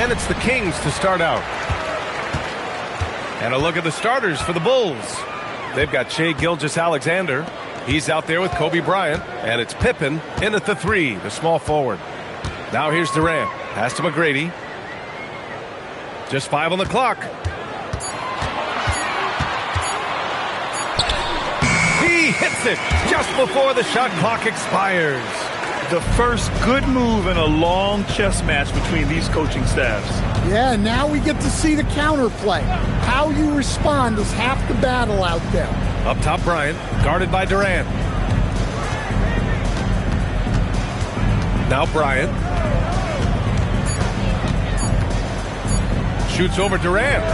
And it's the Kings to start out. And a look at the starters for the Bulls. They've got Shai Gilgeous-Alexander. He's out there with Kobe Bryant. And it's Pippen in at the 3, the small forward. Now here's Durant. Pass to McGrady. Just 5 on the clock. He hits it just before the shot clock expires. The first good move in a long chess match between these coaching staffs. Yeah, now we get to see the counterplay. How you respond is half the battle out there. Up top, Bryant, guarded by Durant. Now Bryant. Shoots over Durant.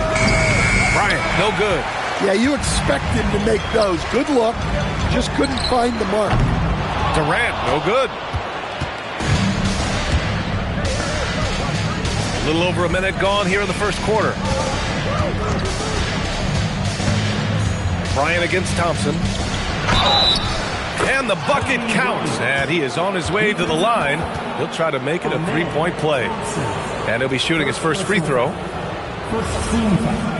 Bryant, no good. Yeah, you expect him to make those. Good look. Just couldn't find the mark. Durant, no good. A little over a minute gone here in the first quarter. Bryant against Thompson. And the bucket counts. And he is on his way to the line. He'll try to make it a 3-point play. And he'll be shooting his first free throw. First team foul.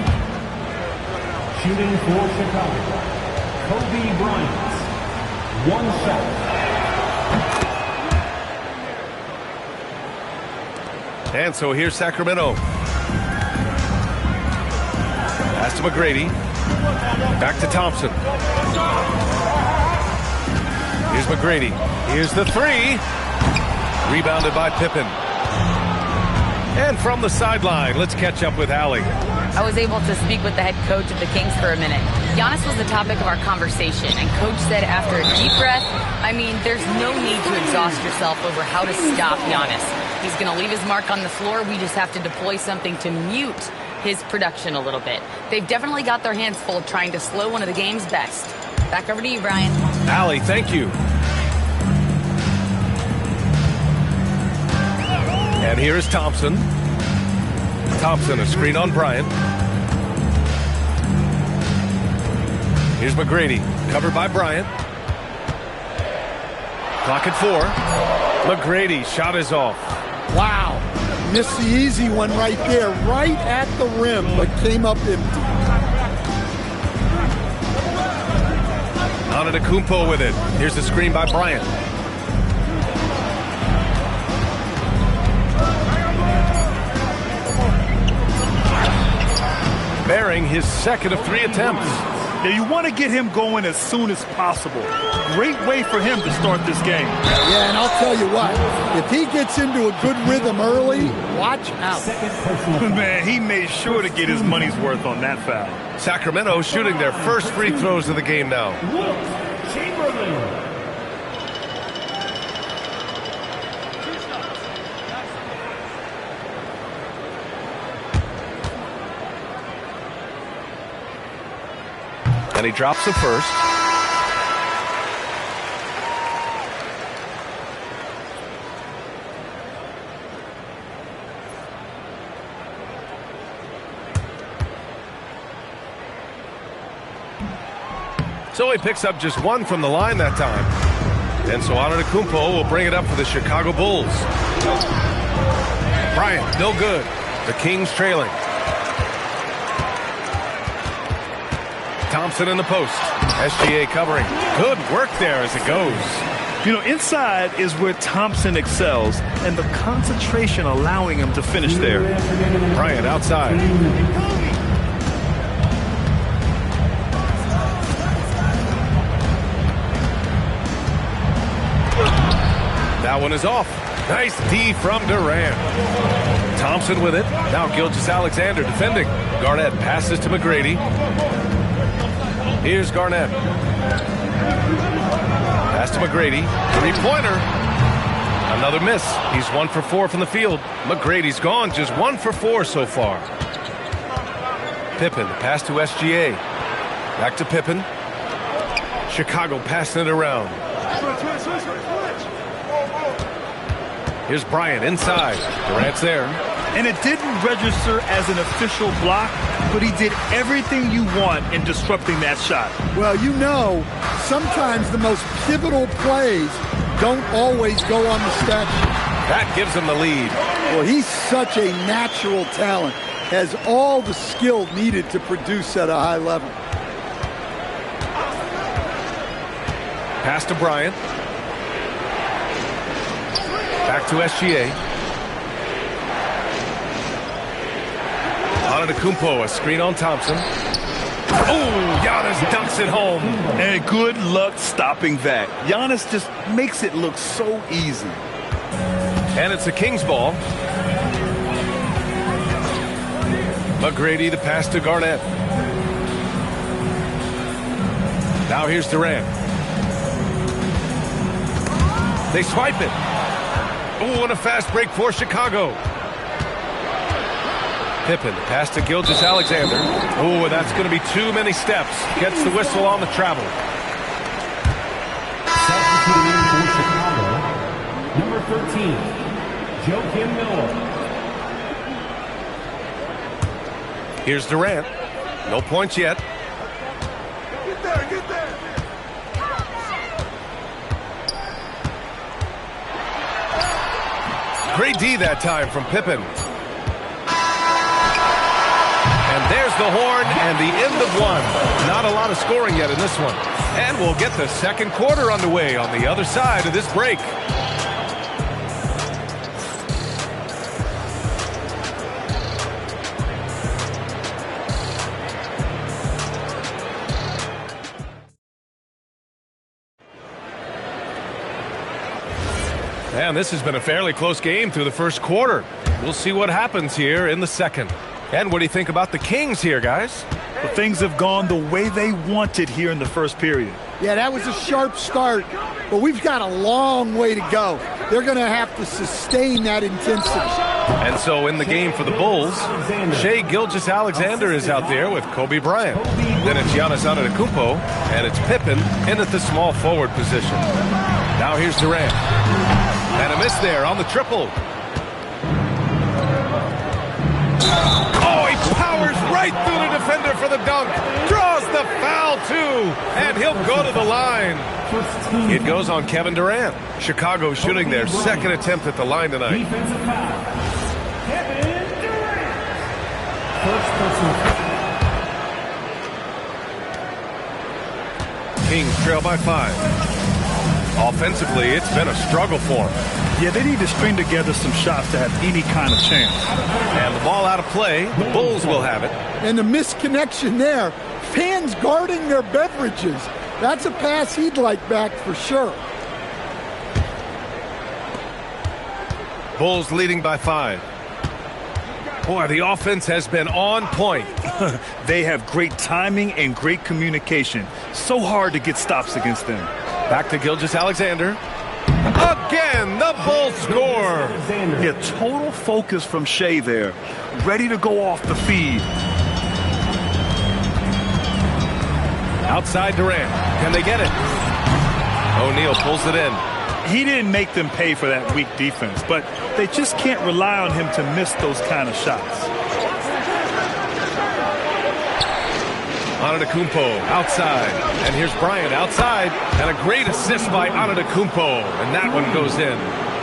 Shooting for Chicago, Kobe Bryant. 1 shot. And so here's Sacramento. Pass to McGrady. Back to Thompson. Here's McGrady. Here's the 3. Rebounded by Pippen. And from the sideline, let's catch up with Allie. I was able to speak with the head coach of the Kings for a minute. Giannis was the topic of our conversation, and Coach said after a deep breath, I mean, there's no need to exhaust yourself over how to stop Giannis. He's going to leave his mark on the floor. We just have to deploy something to mute his production a little bit. They've definitely got their hands full trying to slow one of the game's best. Back over to you, Brian. Allie, thank you. And here is Thompson. Thompson, a screen on Bryant. Here's McGrady, covered by Bryant. Clock at 4. McGrady, shot is off. Wow. Missed the easy one right there, right at the rim, but came up empty. Antetokounmpo with it. Here's the screen by Bryant. Bearing his second of 3 attempts. Now you want to get him going as soon as possible. Great way for him to start this game. Yeah, and I'll tell you what, if he gets into a good rhythm early, watch out. Man, he made sure to get his money's worth on that foul. Sacramento shooting their first free throws of the game now. Chamberlain. And he drops the first. So he picks up just 1 from the line that time. And so Antetokounmpo will bring it up for the Chicago Bulls. Bryant, no good. The Kings trailing. Thompson in the post. SGA covering. Good work there as it goes. You know, inside is where Thompson excels, and the concentration allowing him to finish there. Bryant outside. That one is off. Nice D from Durant. Thompson with it. Now Gilgeous-Alexander defending. Garnett passes to McGrady. Here's Garnett. Pass to McGrady. 3-pointer. Another miss. He's 1 for 4 from the field. McGrady's gone. Just 1 for 4 so far. Pippen. Pass to SGA. Back to Pippen. Chicago passing it around. Here's Bryant inside. Durant's there. And it didn't register as an official block, but he did everything you want in disrupting that shot. Well, you know, sometimes the most pivotal plays don't always go on the stat sheet. That gives him the lead. Well, he's such a natural talent. Has all the skill needed to produce at a high level. Pass to Bryant. Back to SGA. Antetokounmpo, a screen on Thompson. Oh, Giannis dunks it home. And good luck stopping that. Giannis just makes it look so easy. And it's the Kings ball. McGrady, the pass to Garnett. Now here's Durant. They swipe it. Oh, and a fast break for Chicago. Pippen, pass to Gilgeous-Alexander. Oh, and that's going to be too many steps. Gets the whistle on the travel. Substituting in for Chicago, number 13, Joakim Noah. Here's Durant. No points yet. Get there, get there. Great D that time from Pippen. And there's the horn and the end of one. Not a lot of scoring yet in this one. And we'll get the second quarter underway on the other side of this break. And this has been a fairly close game through the first quarter. We'll see what happens here in the second. And what do you think about the Kings here, guys? Well, things have gone the way they wanted here in the first period. Yeah, that was a sharp start, but we've got a long way to go. They're going to have to sustain that intensity. And so in the game for the Bulls, Shai Gilgeous-Alexander is out there with Kobe Bryant. Then it's Giannis Antetokounmpo, and it's Pippen in at the small forward position. Now here's Durant. And a miss there on the triple. Oh, he powers right through the defender for the dunk. Draws the foul, too. And he'll go to the line. It goes on Kevin Durant. Chicago shooting their second attempt at the line tonight. Defensive foul. Kevin Durant. First personal foul. Kings trail by 5. Offensively, it's been a struggle for them. Yeah, they need to string together some shots to have any kind of chance. And the ball out of play. The Bulls will have it. And the misconnection there. Fans guarding their beverages. That's a pass he'd like back for sure. Bulls leading by 5. Boy, the offense has been on point. They have great timing and great communication. So hard to get stops against them. Back to Gilgeous-Alexander. Again, the Bulls score. Yeah, total focus from Shai there. Ready to go off the feed. Outside Durant. Can they get it? O'Neal pulls it in. He didn't make them pay for that weak defense, but they just can't rely on him to miss those kind of shots. Antetokounmpo outside. And here's Bryant outside. And a great assist by Antetokounmpo. And that one goes in.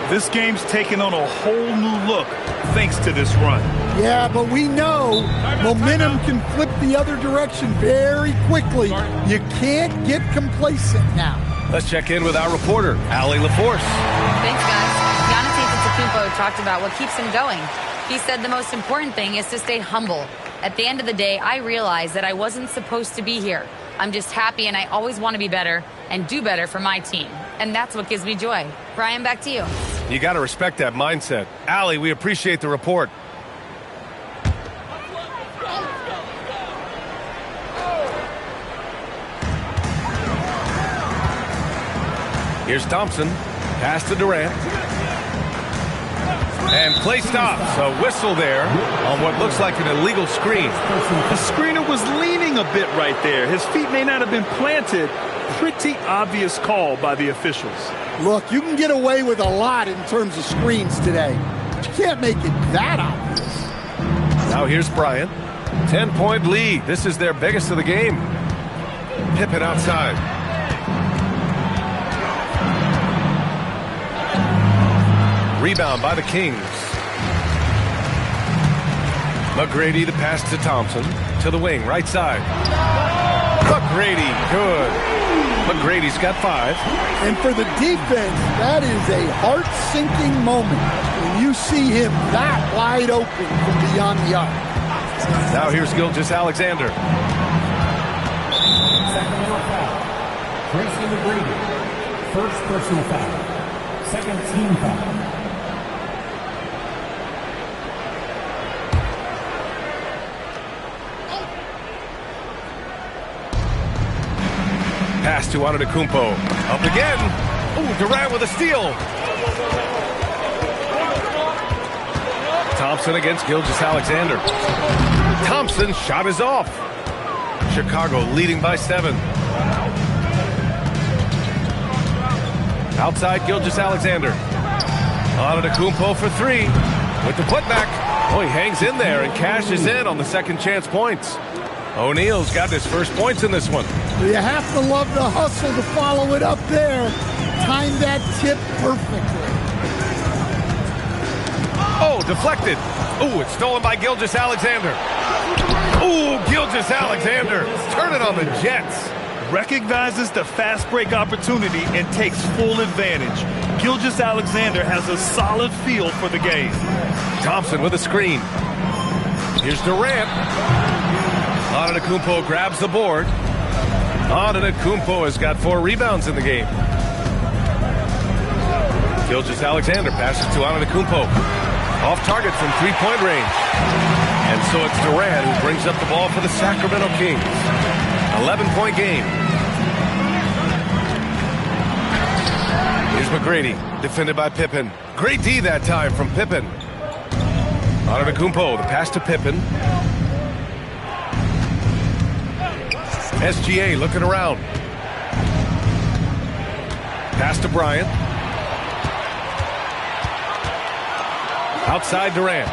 This game's taken on a whole new look thanks to this run. Yeah, but we know momentum can flip the other direction very quickly. You can't get complacent now. Let's check in with our reporter, Allie LaForce. Thanks, guys. Giannis Antetokounmpo talked about what keeps him going. He said the most important thing is to stay humble. At the end of the day, I realized that I wasn't supposed to be here. I'm just happy, and I always want to be better and do better for my team. And that's what gives me joy. Brian, back to you. You got to respect that mindset. Allie, we appreciate the report. Here's Thompson. Pass to Durant. And play stops. A whistle there on what looks like an illegal screen. The screener was leaning a bit right there. His feet may not have been planted. Pretty obvious call by the officials. Look, you can get away with a lot in terms of screens today. But you can't make it that obvious. Now here's Bryant. 10-point lead. This is their biggest of the game. Pippen outside. Rebound by the Kings. McGrady to pass to Thompson. To the wing, right side. McGrady, good. McGrady's got 5. And for the defense, that is a heart-sinking moment when you see him that wide open from beyond the arc. Now here's Gilgeous-Alexander. Sacramento foul. Tracy McGrady. First personal foul. Second team foul. Pass to Antetokounmpo. Up again. Ooh, Durant with a steal. Thompson against Gilgeous-Alexander. Thompson's shot is off. Chicago leading by 7. Outside Gilgeous-Alexander. Antetokounmpo for 3. With the putback. Oh, he hangs in there and cashes in on the second chance points. O'Neal's got his first points in this one. You have to love the hustle to follow it up there. Timed that tip perfectly. Oh, deflected. Ooh, it's stolen by Gilgeous-Alexander. Ooh, Gilgeous-Alexander. Turn it on the Jets. Recognizes the fast break opportunity and takes full advantage. Gilgeous-Alexander has a solid feel for the game. Thompson with a screen. Here's Durant. Antetokounmpo grabs the board. Antetokounmpo has got 4 rebounds in the game. Gilgeous-Alexander passes to Antetokounmpo. Off target from 3-point range. And so it's Durant who brings up the ball for the Sacramento Kings. 11-point game. Here's McGrady, defended by Pippen. Great D that time from Pippen. Antetokounmpo, the pass to Pippen. SGA looking around. Pass to Bryant. Outside Durant.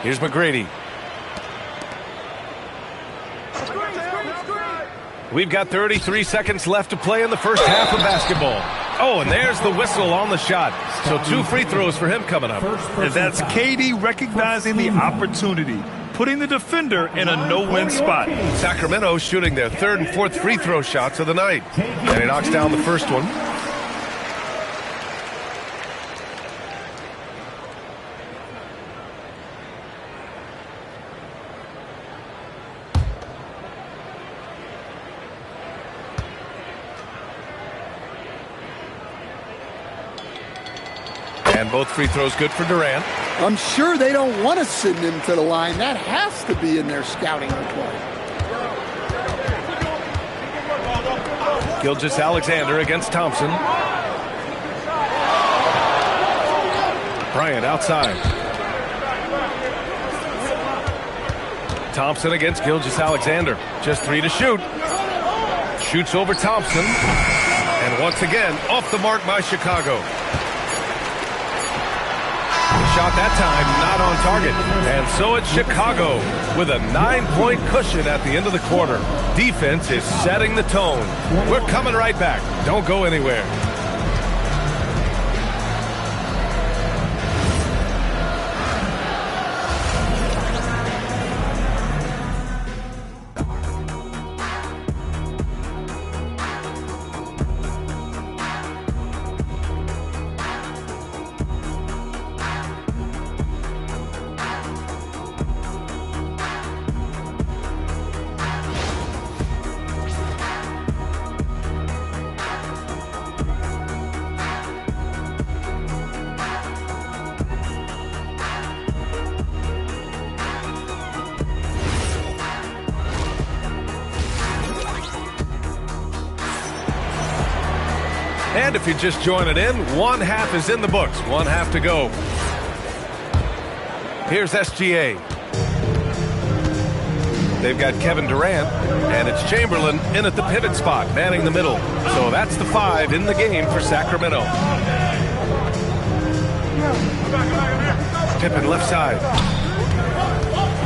Here's McGrady. We've got 33 seconds left to play in the first half of basketball. Oh, and there's the whistle on the shot. So 2 free throws for him coming up. And that's KD recognizing the opportunity, putting the defender in a no-win spot. Sacramento shooting their 3rd and 4th free throw shots of the night. And he knocks down the first one. And both free throws good for Durant. I'm sure they don't want to send him to the line. That has to be in their scouting report. Gilgeous-Alexander against Thompson. Bryant outside. Thompson against Gilgeous-Alexander. Just 3 to shoot. Shoots over Thompson. And once again, off the mark by Chicago. Shot that time, not on target. And so it's Chicago with a 9-point cushion at the end of the quarter. Defense is setting the tone. We're coming right back. Don't go anywhere. And if you just join it in, 1 half is in the books. 1 half to go. Here's SGA. They've got Kevin Durant, and it's Chamberlain in at the pivot spot, manning the middle. So that's the 5 in the game for Sacramento. Pippen left side.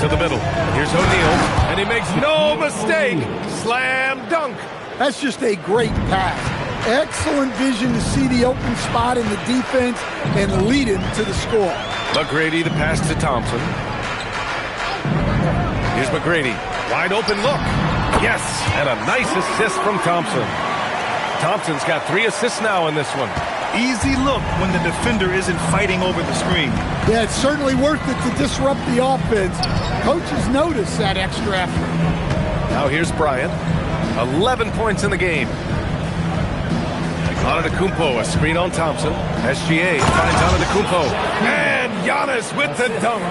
To the middle. Here's O'Neal, and he makes no mistake. Slam dunk. That's just a great pass. Excellent vision to see the open spot in the defense and lead him to the score. McGrady, the pass to Thompson. Here's McGrady. Wide open look. Yes, and a nice assist from Thompson. Thompson's got 3 assists now in this one. Easy look when the defender isn't fighting over the screen. Yeah, it's certainly worth it to disrupt the offense. Coaches notice that extra effort. Now here's Bryant. 11 points in the game. Antetokounmpo, a screen on Thompson. SGA finds Antetokounmpo. And Giannis with the dunk.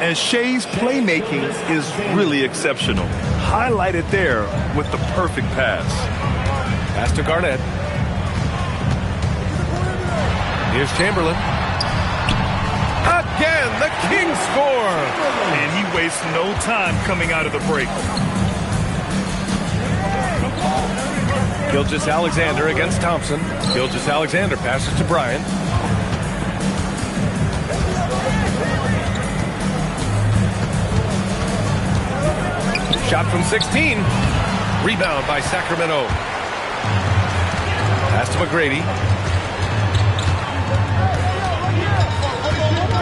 And Shea's playmaking is really exceptional. Highlighted there with the perfect pass. Pass to Garnett. Here's Chamberlain. Again, the Kings score. And he wastes no time coming out of the break. Gilgeous-Alexander against Thompson. Gilgeous-Alexander passes to Bryant. Shot from 16. Rebound by Sacramento. Pass to McGrady.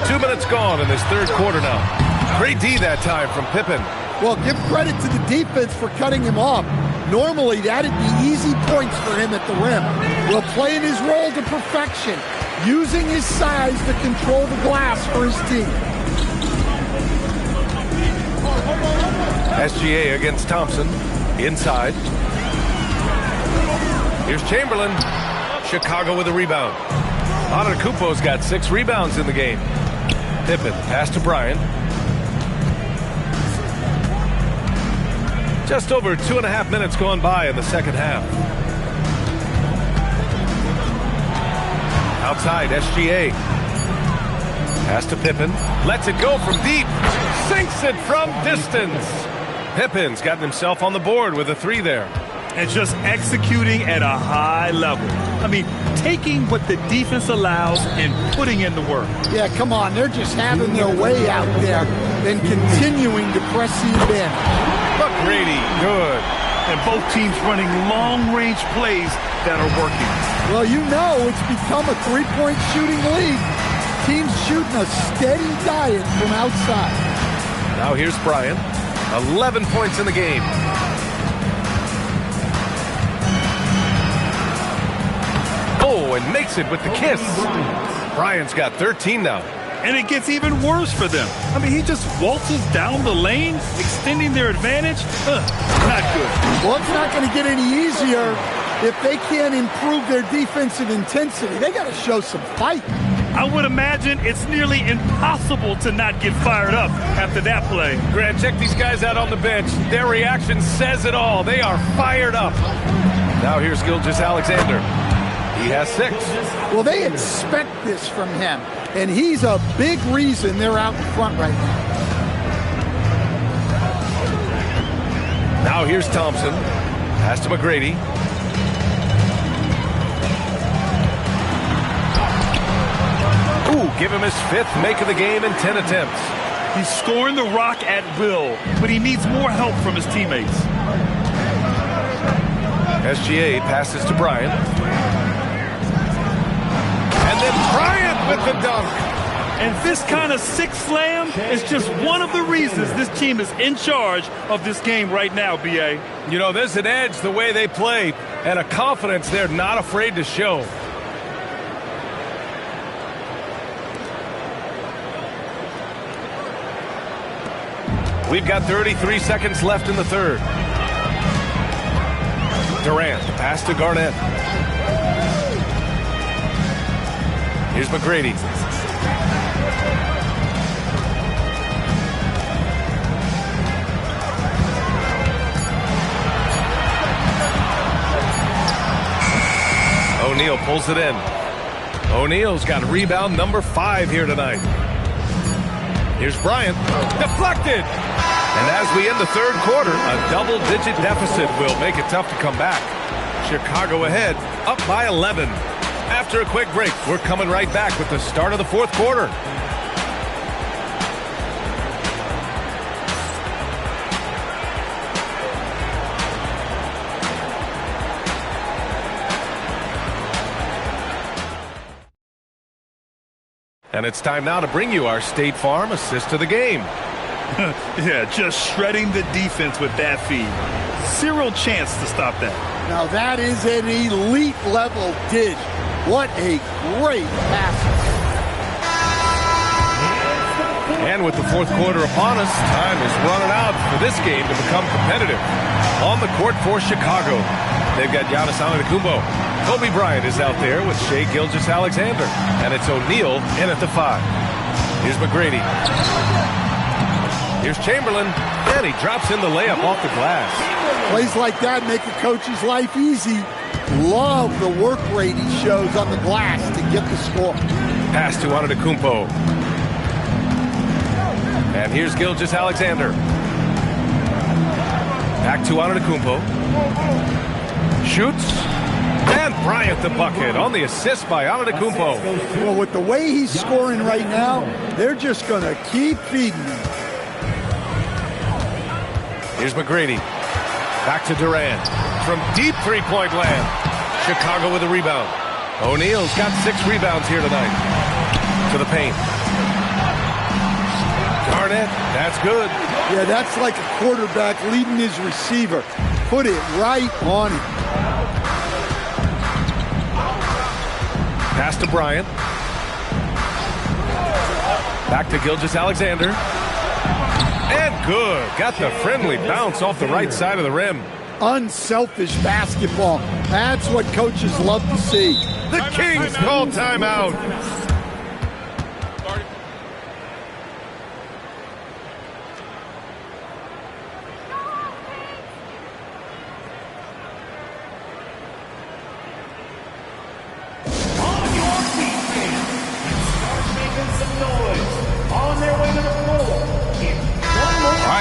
2 minutes gone in this third quarter now. Great D that time from Pippen. Well, give credit to the defense for cutting him off. Normally, that'd be easy points for him at the rim. Well, playing his role to perfection, using his size to control the glass for his team. SGA against Thompson. Inside. Here's Chamberlain. Chicago with a rebound. Antetokounmpo's got 6 rebounds in the game. Pippen, pass to Bryant. Just over 2.5 minutes gone by in the second half. Outside, SGA. Pass to Pippen. Lets it go from deep. Sinks it from distance. Pippen's gotten himself on the board with a 3 there. And just executing at a high level. I mean, taking what the defense allows and putting in the work. Yeah, come on. They're just having their way out there and continuing to press the advantage. McGrady, good. And both teams running long-range plays that are working. Well, you know it's become a three-point shooting league. Teams shooting a steady diet from outside. Now here's Bryant. 11 points in the game. Oh, and makes it with the kiss. Bryant's got 13 now. And it gets even worse for them. I mean, he just waltzes down the lane, extending their advantage. Not good. Well, it's not going to get any easier if they can't improve their defensive intensity. They got to show some fight. I would imagine it's nearly impossible to not get fired up after that play. Grant, check these guys out on the bench. Their reaction says it all. They are fired up. Now here's Gilgeous-Alexander. He has 6. Well, they expect this from him, and he's a big reason they're out in front right now. Now here's Thompson. Pass to McGrady. Ooh, give him his 5th make of the game in 10 attempts. He's scoring the rock at will, but he needs more help from his teammates. SGA passes to Bryant. And then Bryant with the dunk. And this kind of six slam is just one of the reasons this team is in charge of this game right now, B.A. You know, there's an edge the way they play and a confidence they're not afraid to show. We've got 33 seconds left in the third. Durant, pass to Garnett. Here's McGrady. O'Neal pulls it in. O'Neal's got rebound number 5 here tonight. Here's Bryant. Deflected! And as we end the third quarter, a double-digit deficit will make it tough to come back. Chicago ahead, up by 11. After a quick break, we're coming right back with the start of the fourth quarter. And it's time now to bring you our State Farm assist of the game. Yeah, just shredding the defense with that feed. Zero chance to stop that. Now that is an elite level dish. What a great pass. And with the fourth quarter upon us, time is running out for this game to become competitive. On the court for Chicago, they've got Giannis Antetokounmpo. Kobe Bryant is out there with Shai Gilgeous-Alexander. And it's O'Neal in at the 5. Here's McGrady. Here's Chamberlain. And he drops in the layup off the glass. Plays like that make a coach's life easy. Love the work rate he shows on the glass to get the score. Pass to Antetokounmpo. And here's Gilgeous-Alexander. Back to Antetokounmpo. Shoots. And Bryant the bucket on the assist by Antetokounmpo. Well, with the way he's scoring right now, they're just going to keep feeding him. Here's McGrady. Back to Durant. From deep three-point land. Chicago with a rebound. O'Neal's got 6 rebounds here tonight. To the paint. Garnett, that's good. Yeah, that's like a quarterback leading his receiver. Put it right on him. Pass to Bryant. Back to Gilgeous-Alexander. And good. Got the friendly bounce off the right side of the rim. Unselfish basketball. That's what coaches love to see. The Kings call timeout.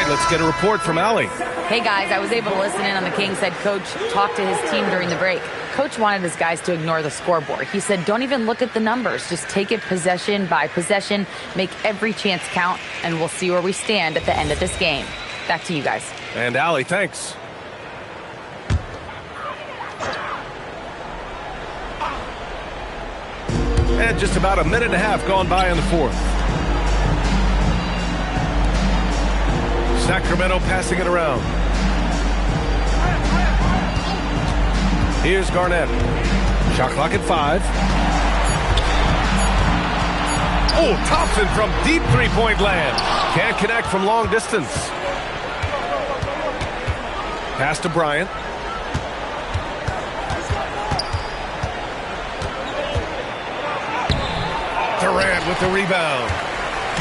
Let's get a report from Allie. Hey guys, I was able to listen in on the Kings head coach talk to his team during the break. Coach wanted his guys to ignore the scoreboard. He said, don't even look at the numbers. Just take it possession by possession, make every chance count, and we'll see where we stand at the end of this game. Back to you guys. And Allie, thanks. And just about a minute and a half gone by in the fourth. Sacramento passing it around. Here's Garnett. Shot clock at 5. Oh, Thompson from deep three-point land. Can't connect from long distance. Pass to Bryant. Durant with the rebound.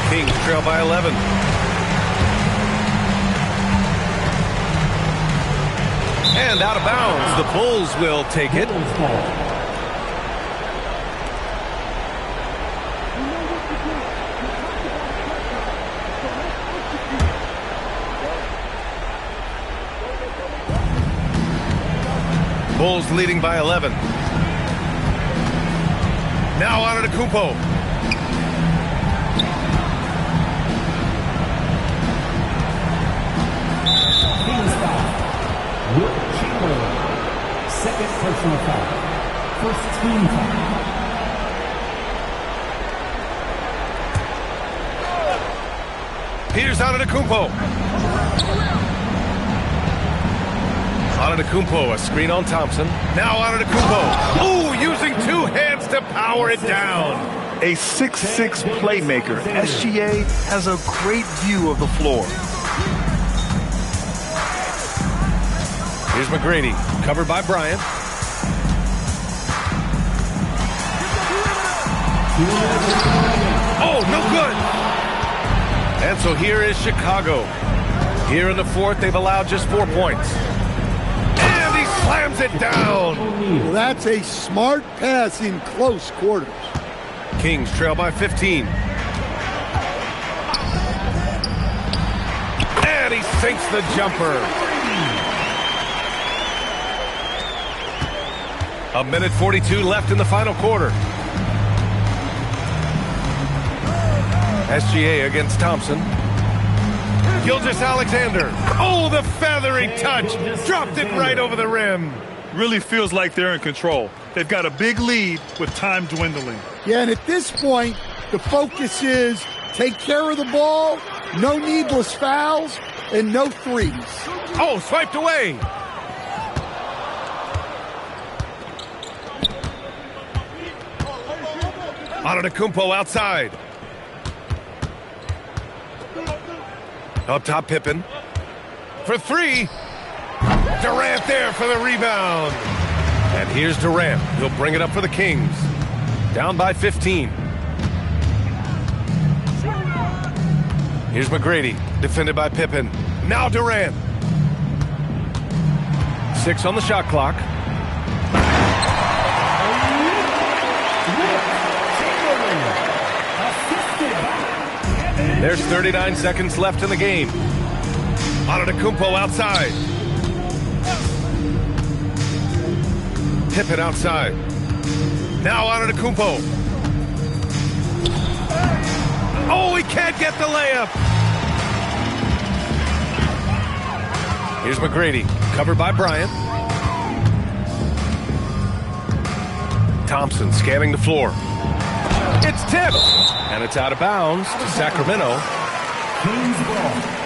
Kings trail by 11. And out of bounds. The Bulls will take it. Bulls leading by 11. Now Antetokounmpo. Second personal foul. First team foul. Here's Antetokounmpo. Antetokounmpo, a screen on Thompson. Now Antetokounmpo. Ooh, using 2 hands to power it down. A 6'6" playmaker. SGA has a great view of the floor. Here's McGrady, covered by Bryant. Oh, no good. And so here is Chicago. Here in the fourth, they've allowed just 4 points. And he slams it down. Well, that's a smart pass in close quarters. Kings trail by 15. And he sinks the jumper. A minute 42 left in the final quarter. SGA against Thompson. Gilgeous-Alexander. Oh, the feathery touch. Dropped it right over the rim. Really feels like they're in control. They've got a big lead with time dwindling. Yeah, and at this point, The focus is take care of the ball, no needless fouls, and no threes. Oh, swiped away. Antetokounmpo outside. Up top, Pippen. For three. Durant there for the rebound. And here's Durant. He'll bring it up for the Kings. Down by 15. Here's McGrady, defended by Pippen. Now Durant. 6 on the shot clock. There's 39 seconds left in the game. Antetokounmpo outside. Pippen outside. Now Antetokounmpo. Oh, he can't get the layup. Here's McGrady, covered by Bryant. Thompson scanning the floor. It's tipped, and it's out of bounds to Sacramento. Kings ball.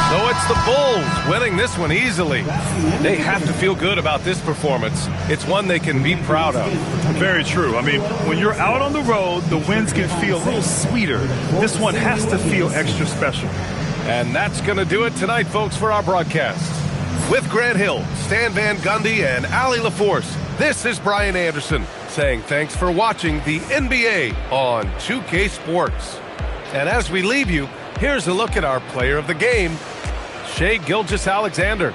So it's the Bulls winning this one easily. They have to feel good about this performance. It's one they can be proud of. Very true. I mean, when you're out on the road, the wins can feel a little sweeter. This one has to feel extra special. And that's going to do it tonight, folks, for our broadcast. With Grant Hill, Stan Van Gundy, and Allie LaForce, this is Brian Anderson saying thanks for watching the NBA on 2K Sports. And as we leave you, here's a look at our player of the game, Shai Gilgeous-Alexander.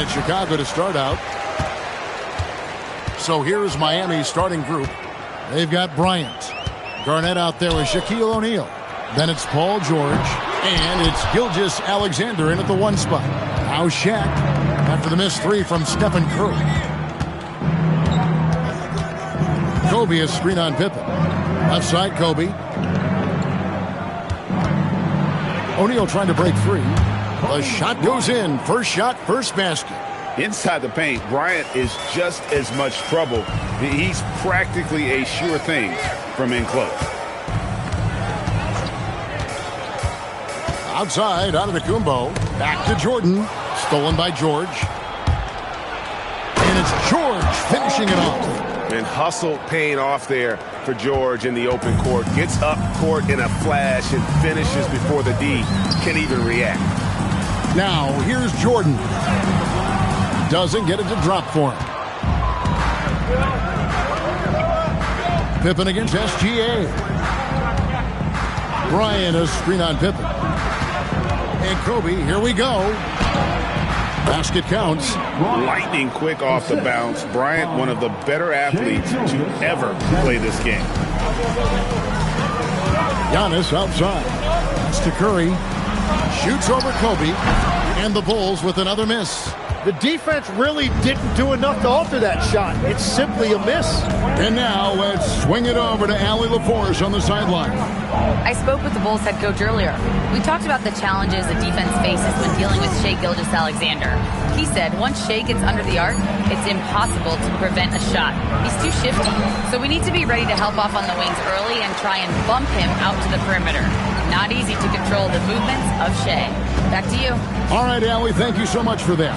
And it's Chicago to start out. So here's Miami's starting group. They've got Bryant. Garnett out there with Shaquille O'Neal. Then it's Paul George. And it's Gilgeous-Alexander in at the 1 spot. Now Shaq after the missed 3 from Stephen Curry. Kobe is screen on Pippen. Left side, Kobe. O'Neal trying to break free. The shot goes in. First shot, first basket. Inside the paint, Bryant is just as much trouble. He's practically a sure thing from in close. Outside, Antetokounmpo. Back to Jordan. Stolen by George. And it's George finishing it off. And hustle paying off there for George in the open court. Gets up court in a flash and finishes before the D can even react. Now, here's Jordan. Doesn't get it to drop for him. Pippen against SGA. Bryant a screen on Pippen. And Kobe, here we go. Basket counts. Lightning quick off the bounce. Bryant, one of the better athletes to ever play this game. Giannis outside. That's to Curry. Shoots over Kobe. And the Bulls with another miss. The defense really didn't do enough to alter that shot. It's simply a miss. And now let's swing it over to Allie LaForce on the sideline. I spoke with the Bulls head coach earlier. We talked about the challenges the defense faces when dealing with Shai Gilgeous-Alexander. He said once Shai gets under the arc, it's impossible to prevent a shot. He's too shifty. So we need to be ready to help off on the wings early and try and bump him out to the perimeter. Not easy to control the movements of Shai. Back to you. All right, Allie, thank you so much for that.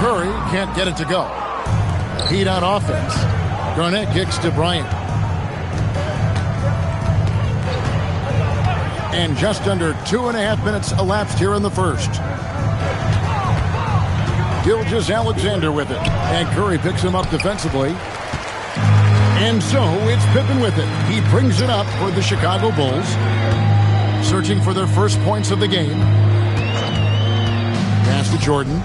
Curry can't get it to go. Heat on offense. Garnett kicks to Bryant. And just under 2.5 minutes elapsed here in the first. Gilgeous-Alexander with it. And Curry picks him up defensively. And so it's Pippen with it. He brings it up for the Chicago Bulls. Searching for their first points of the game. Pass to Jordan.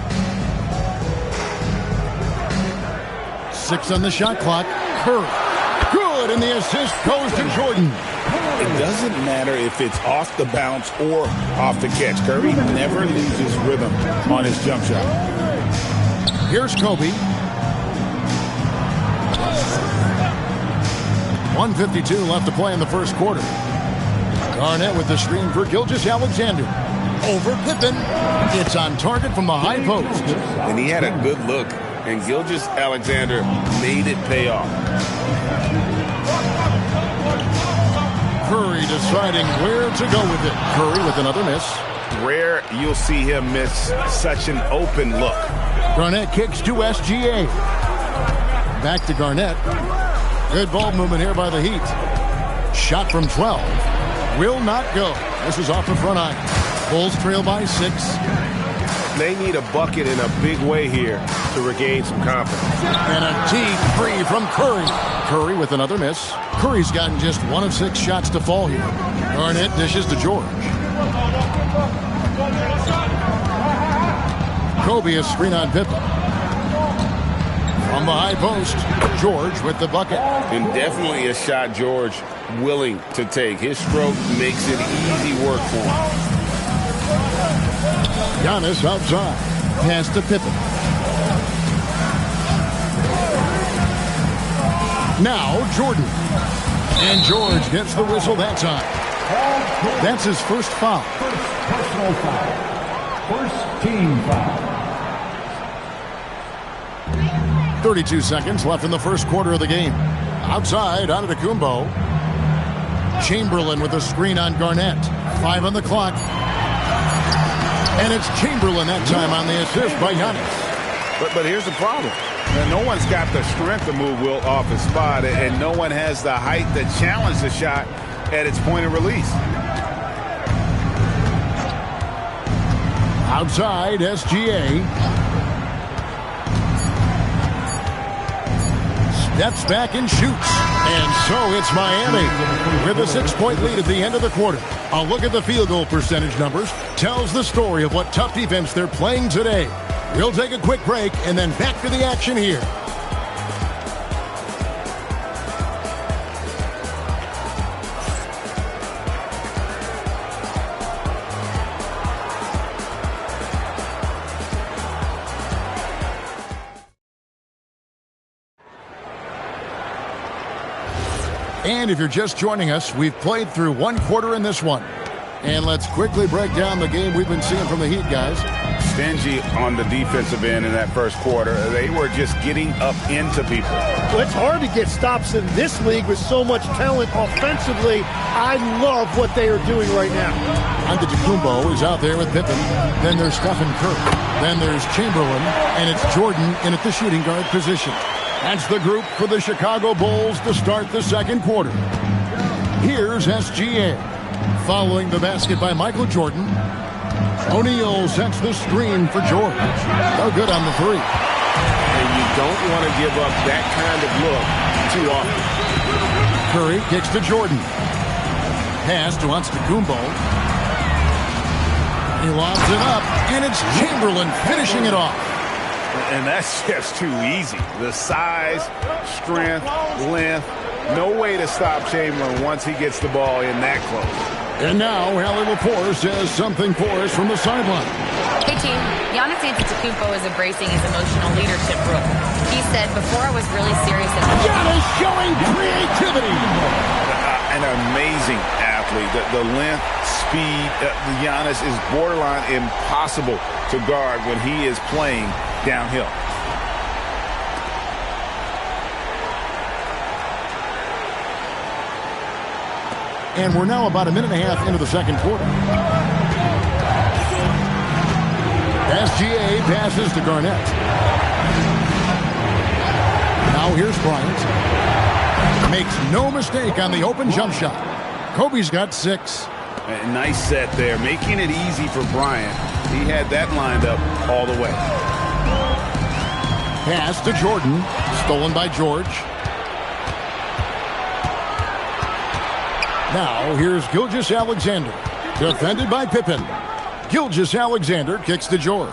6 on the shot clock. Curry. Good, and the assist goes to Jordan. It doesn't matter if it's off the bounce or off the catch. Curry never loses rhythm on his jump shot. Here's Kobe. 1:52 left to play in the first quarter. Garnett with the screen for Gilgeous-Alexander. Over Pippen. It's on target from the high post. And he had a good look, and Gilgeous-Alexander made it pay off. Curry deciding where to go with it. Curry with another miss. Rare you'll see him miss such an open look. Garnett kicks to SGA. Back to Garnett. Good ball movement here by the Heat. Shot from 12. Will not go. This is off the front iron. Bulls trail by 6. They need a bucket in a big way here to regain some confidence. And a deep free from Curry. Curry with another miss. Curry's gotten just 1 of 6 shots to fall here. Garnett dishes to George. Kobe is screen on Pippen. From the high post, George with the bucket. And definitely a shot George willing to take. His stroke makes it easy work for him. Giannis outside. Pass to Pippen. Now Jordan. And George gets the whistle that time. That's his first foul. First personal foul. First team foul. 32 seconds left in the first quarter of the game. Outside, Antetokounmpo. Chamberlain with a screen on Garnett. 5 on the clock. And it's Chamberlain that time on the assist by Giannis. But here's the problem. Now, no one's got the strength to move Will off his spot, and no one has the height to challenge the shot at its point of release. Outside, SGA. Steps back and shoots. And so it's Miami with a 6-point lead at the end of the quarter. A look at the field goal percentage numbers tells the story of what tough defense they're playing today. We'll take a quick break and then back to the action here. And if you're just joining us, we've played through one quarter in this one. And let's quickly break down the game we've been seeing from the Heat, guys. Stingy on the defensive end in that first quarter. They were just getting up into people. Well, it's hard to get stops in this league with so much talent offensively. I love what they are doing right now. Antetokounmpo is out there with Pippen. Then there's Stephen Curry. Then there's Chamberlain. And it's Jordan in at the shooting guard position. That's the group for the Chicago Bulls to start the second quarter. Here's SGA. Following the basket by Michael Jordan. O'Neal sets the screen for George. No good on the three. And you don't want to give up that kind of look too often. Curry kicks to Jordan. Pass to Antetokounmpo. He lobs it up, and it's Chamberlain finishing it off. And that's just too easy. The size, strength, length. No way to stop Chamberlain once he gets the ball in that close. And now, Allie LaForce says something for us from the sideline. Hey, team. Giannis Antetokounmpo is embracing his emotional leadership role. He said, before I was really serious at the Giannis showing creativity. An amazing athlete. The length, speed, Giannis is borderline impossible to guard when he is playing downhill. And we're now about a minute and a half into the second quarter. SGA passes to Garnett. Now here's Bryant. Makes no mistake on the open jump shot. Kobe's got 6. A nice set there, making it easy for Bryant. He had that lined up all the way. Pass to Jordan. Stolen by George. Now, here's Gilgeous-Alexander. Defended by Pippen. Gilgeous-Alexander kicks to George.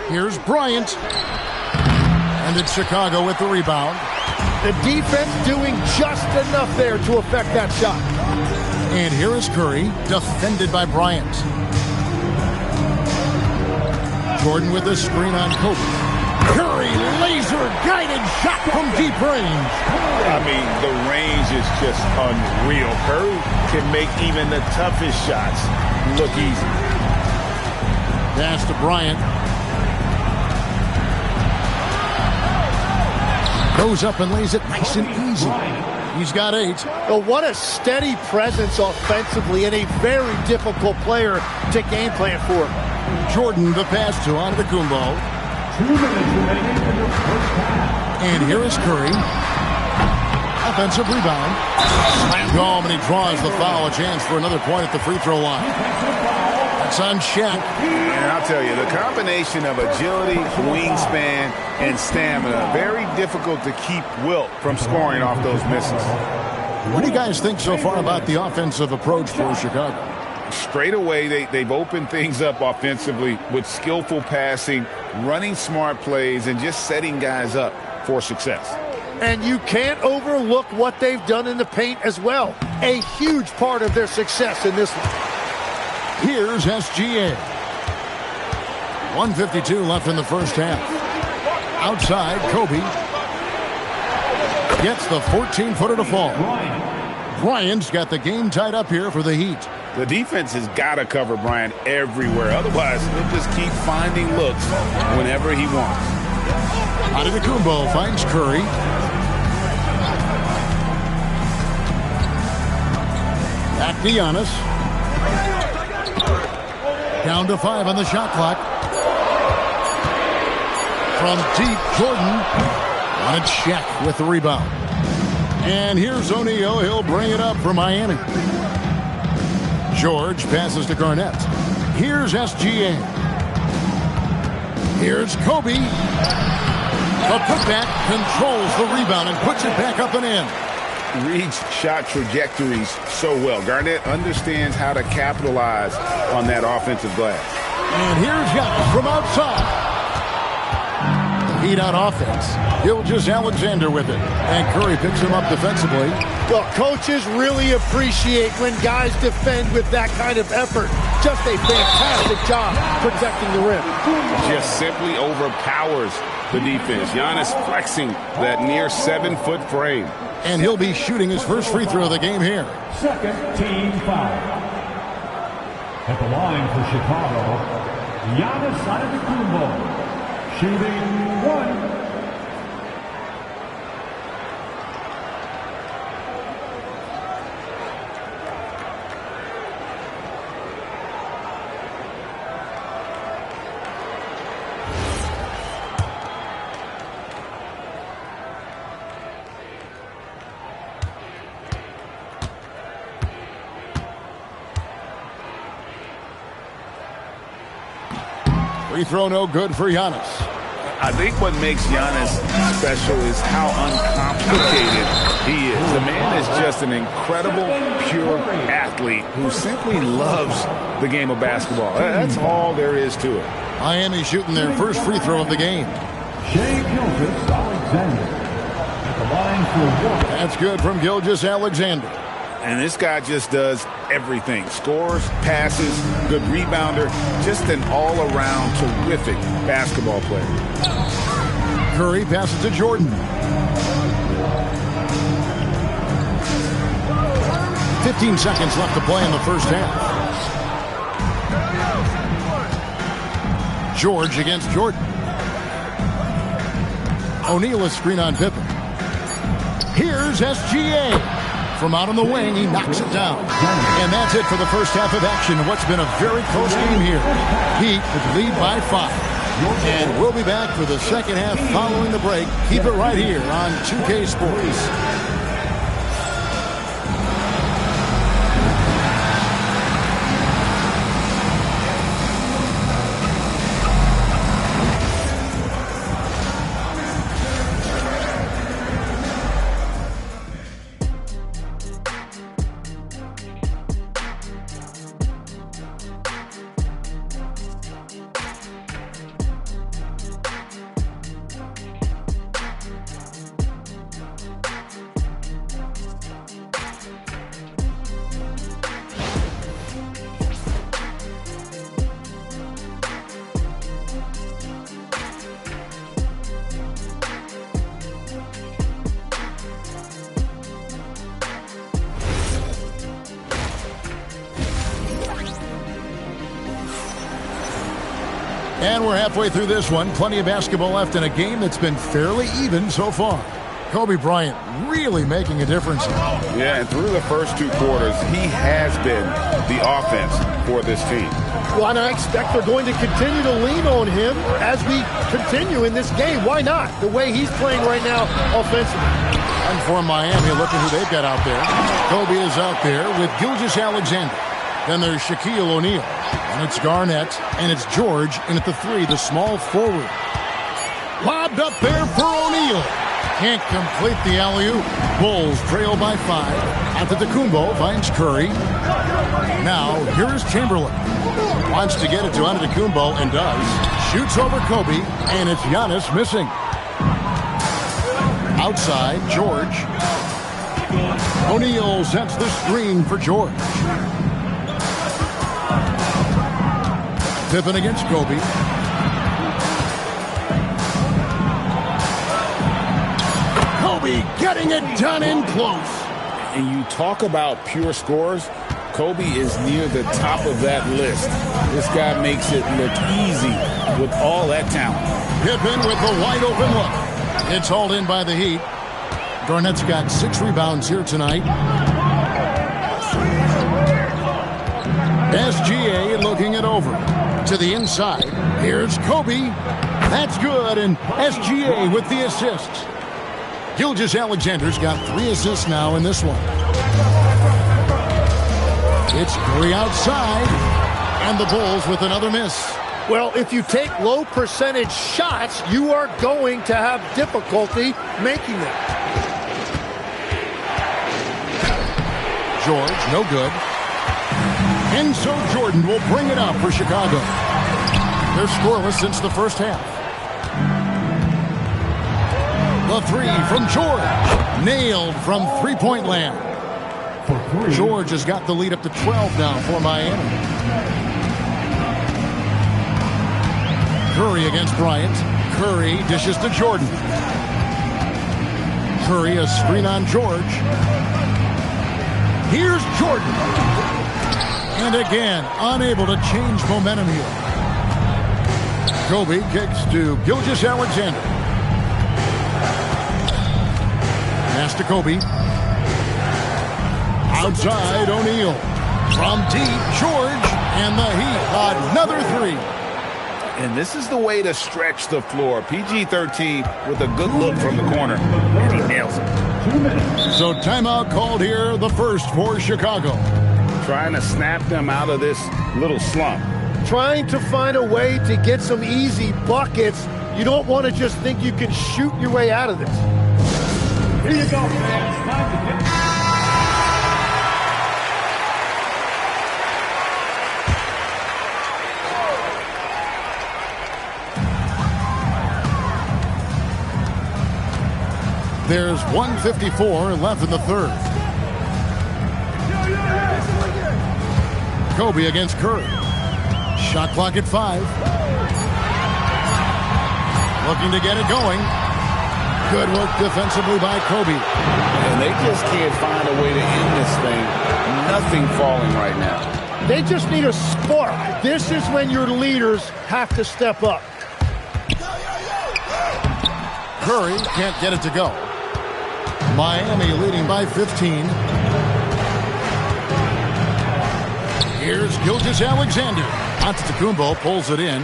Here's Bryant. And it's Chicago with the rebound. The defense doing just enough there to affect that shot. And here is Curry, defended by Bryant. Jordan with the screen on Kobe. Curry, laser-guided shot from deep range. I mean, the range is just unreal. Curry can make even the toughest shots look easy. Pass to Bryant. Goes up and lays it nice and easy. He's got 8. Oh, what a steady presence offensively and a very difficult player to game plan for. Jordan, the pass to Antetokounmpo. 2 minutes remaining in the first half. And here is Curry. Offensive rebound. Slammed home, and he draws the foul. A chance for another point at the free throw line. That's on Shaq. And I'll tell you, the combination of agility, wingspan, and stamina, very difficult to keep Wilt from scoring off those misses. What do you guys think so far about the offensive approach for Chicago? Straight away, they've opened things up offensively with skillful passing, running smart plays, and just setting guys up for success. And you can't overlook what they've done in the paint as well. A huge part of their success in this one. Here's SGA. 1:52 left in the first half. Outside, Kobe gets the 14-footer to fall. Bryant's got the game tied up here for the Heat. The defense has got to cover Bryant everywhere. Otherwise, he'll just keep finding looks whenever he wants. Antetokounmpo finds Curry. Back to Giannis. Down to 5 on the shot clock. From deep, Jordan. Wanted Shaq with the rebound. And here's O'Neal. He'll bring it up for Miami. George passes to Garnett. Here's SGA. Here's Kobe. The putback controls the rebound and puts it back up and in. Reads shot trajectories so well. Garnett understands how to capitalize on that offensive glass. And here's Giannis from outside. Heat on offense. Gilgeous-Alexander with it. And Curry picks him up defensively. Well, coaches really appreciate when guys defend with that kind of effort. Just a fantastic job protecting the rim. Just simply overpowers the defense. Giannis flexing that near 7-foot frame. And he'll be shooting his first free throw of the game here. Second team foul. At the line for Chicago, Giannis Antetokounmpo. Shooting one. Free throw no good for Giannis. I think what makes Giannis special is how uncomplicated he is. The man is just an incredible, pure athlete who simply loves the game of basketball. That's all there is to it. Miami shooting their first free throw of the game. Shai Gilgeous-Alexander. At the line for one. That's good from Gilgeous-Alexander. And this guy just does everything. Scores, passes, good rebounder, just an all-around terrific basketball player. Curry passes to Jordan. 15 seconds left to play in the first half. George against Jordan. O'Neal is screen on Pippen. Here's SGA. From out on the wing, he knocks it down. And that's it for the first half of action. What's been a very close game here. Heat would lead by 5. And we'll be back for the second half following the break. Keep it right here on 2K Sports. And we're halfway through this one. Plenty of basketball left in a game that's been fairly even so far. Kobe Bryant really making a difference. Yeah, and through the first 2 quarters, he has been the offense for this team. Well, and I expect they're going to continue to lean on him as we continue in this game. Why not? The way he's playing right now offensively. And for Miami, look at who they've got out there. Kobe is out there with Gilgeous-Alexander. Then there's Shaquille O'Neal. And it's Garnett. And it's George in at the 3, the small forward. Lobbed up there for O'Neal. Can't complete the alley-oop. Bulls trail by 5. Antetokounmpo finds Curry. Now, here's Chamberlain. Wants to get it to Antetokounmpo and does. Shoots over Kobe, and it's Giannis missing. Outside, George. O'Neal sets the screen for George. Pippen against Kobe. Kobe getting it done in close. And you talk about pure scores, Kobe is near the top of that list. This guy makes it look easy with all that talent. Pippen with the wide open look. It's hauled in by the Heat. Garnett's got 6 rebounds here tonight. SGA looking it over. To the inside. Here's Kobe. That's good. And SGA with the assist. Gilgeous-Alexander's got 3 assists now in this one. It's Curry outside. And the Bulls with another miss. Well, if you take low percentage shots, you are going to have difficulty making them. George, no good. And so Jordan will bring it up for Chicago. They're scoreless since the first half. The three from George. Nailed from three-point land. George has got the lead up to 12 now for Miami. Curry against Bryant. Curry dishes to Jordan. Curry, a screen on George. Here's Jordan. And again, unable to change momentum here. Kobe kicks to Gilgeous-Alexander. Pass to Kobe. Outside, O'Neal. From deep, George. And the Heat, another three. And this is the way to stretch the floor. PG-13 with a good look from the corner. And he nails it. So timeout called here, the first for Chicago. Trying to snap them out of this little slump. Trying to find a way to get some easy buckets. You don't want to just think you can shoot your way out of this. Here you go, fans. Time to get... There's 1:54 left in the third. Kobe against Curry. Shot clock at 5. Looking to get it going. Good work defensively by Kobe. And they just can't find a way to end this thing. Nothing falling right now. They just need a spark. This is when your leaders have to step up. Curry can't get it to go. Miami leading by 15. Here's Gilgeous-Alexander. Antetokounmpo pulls it in.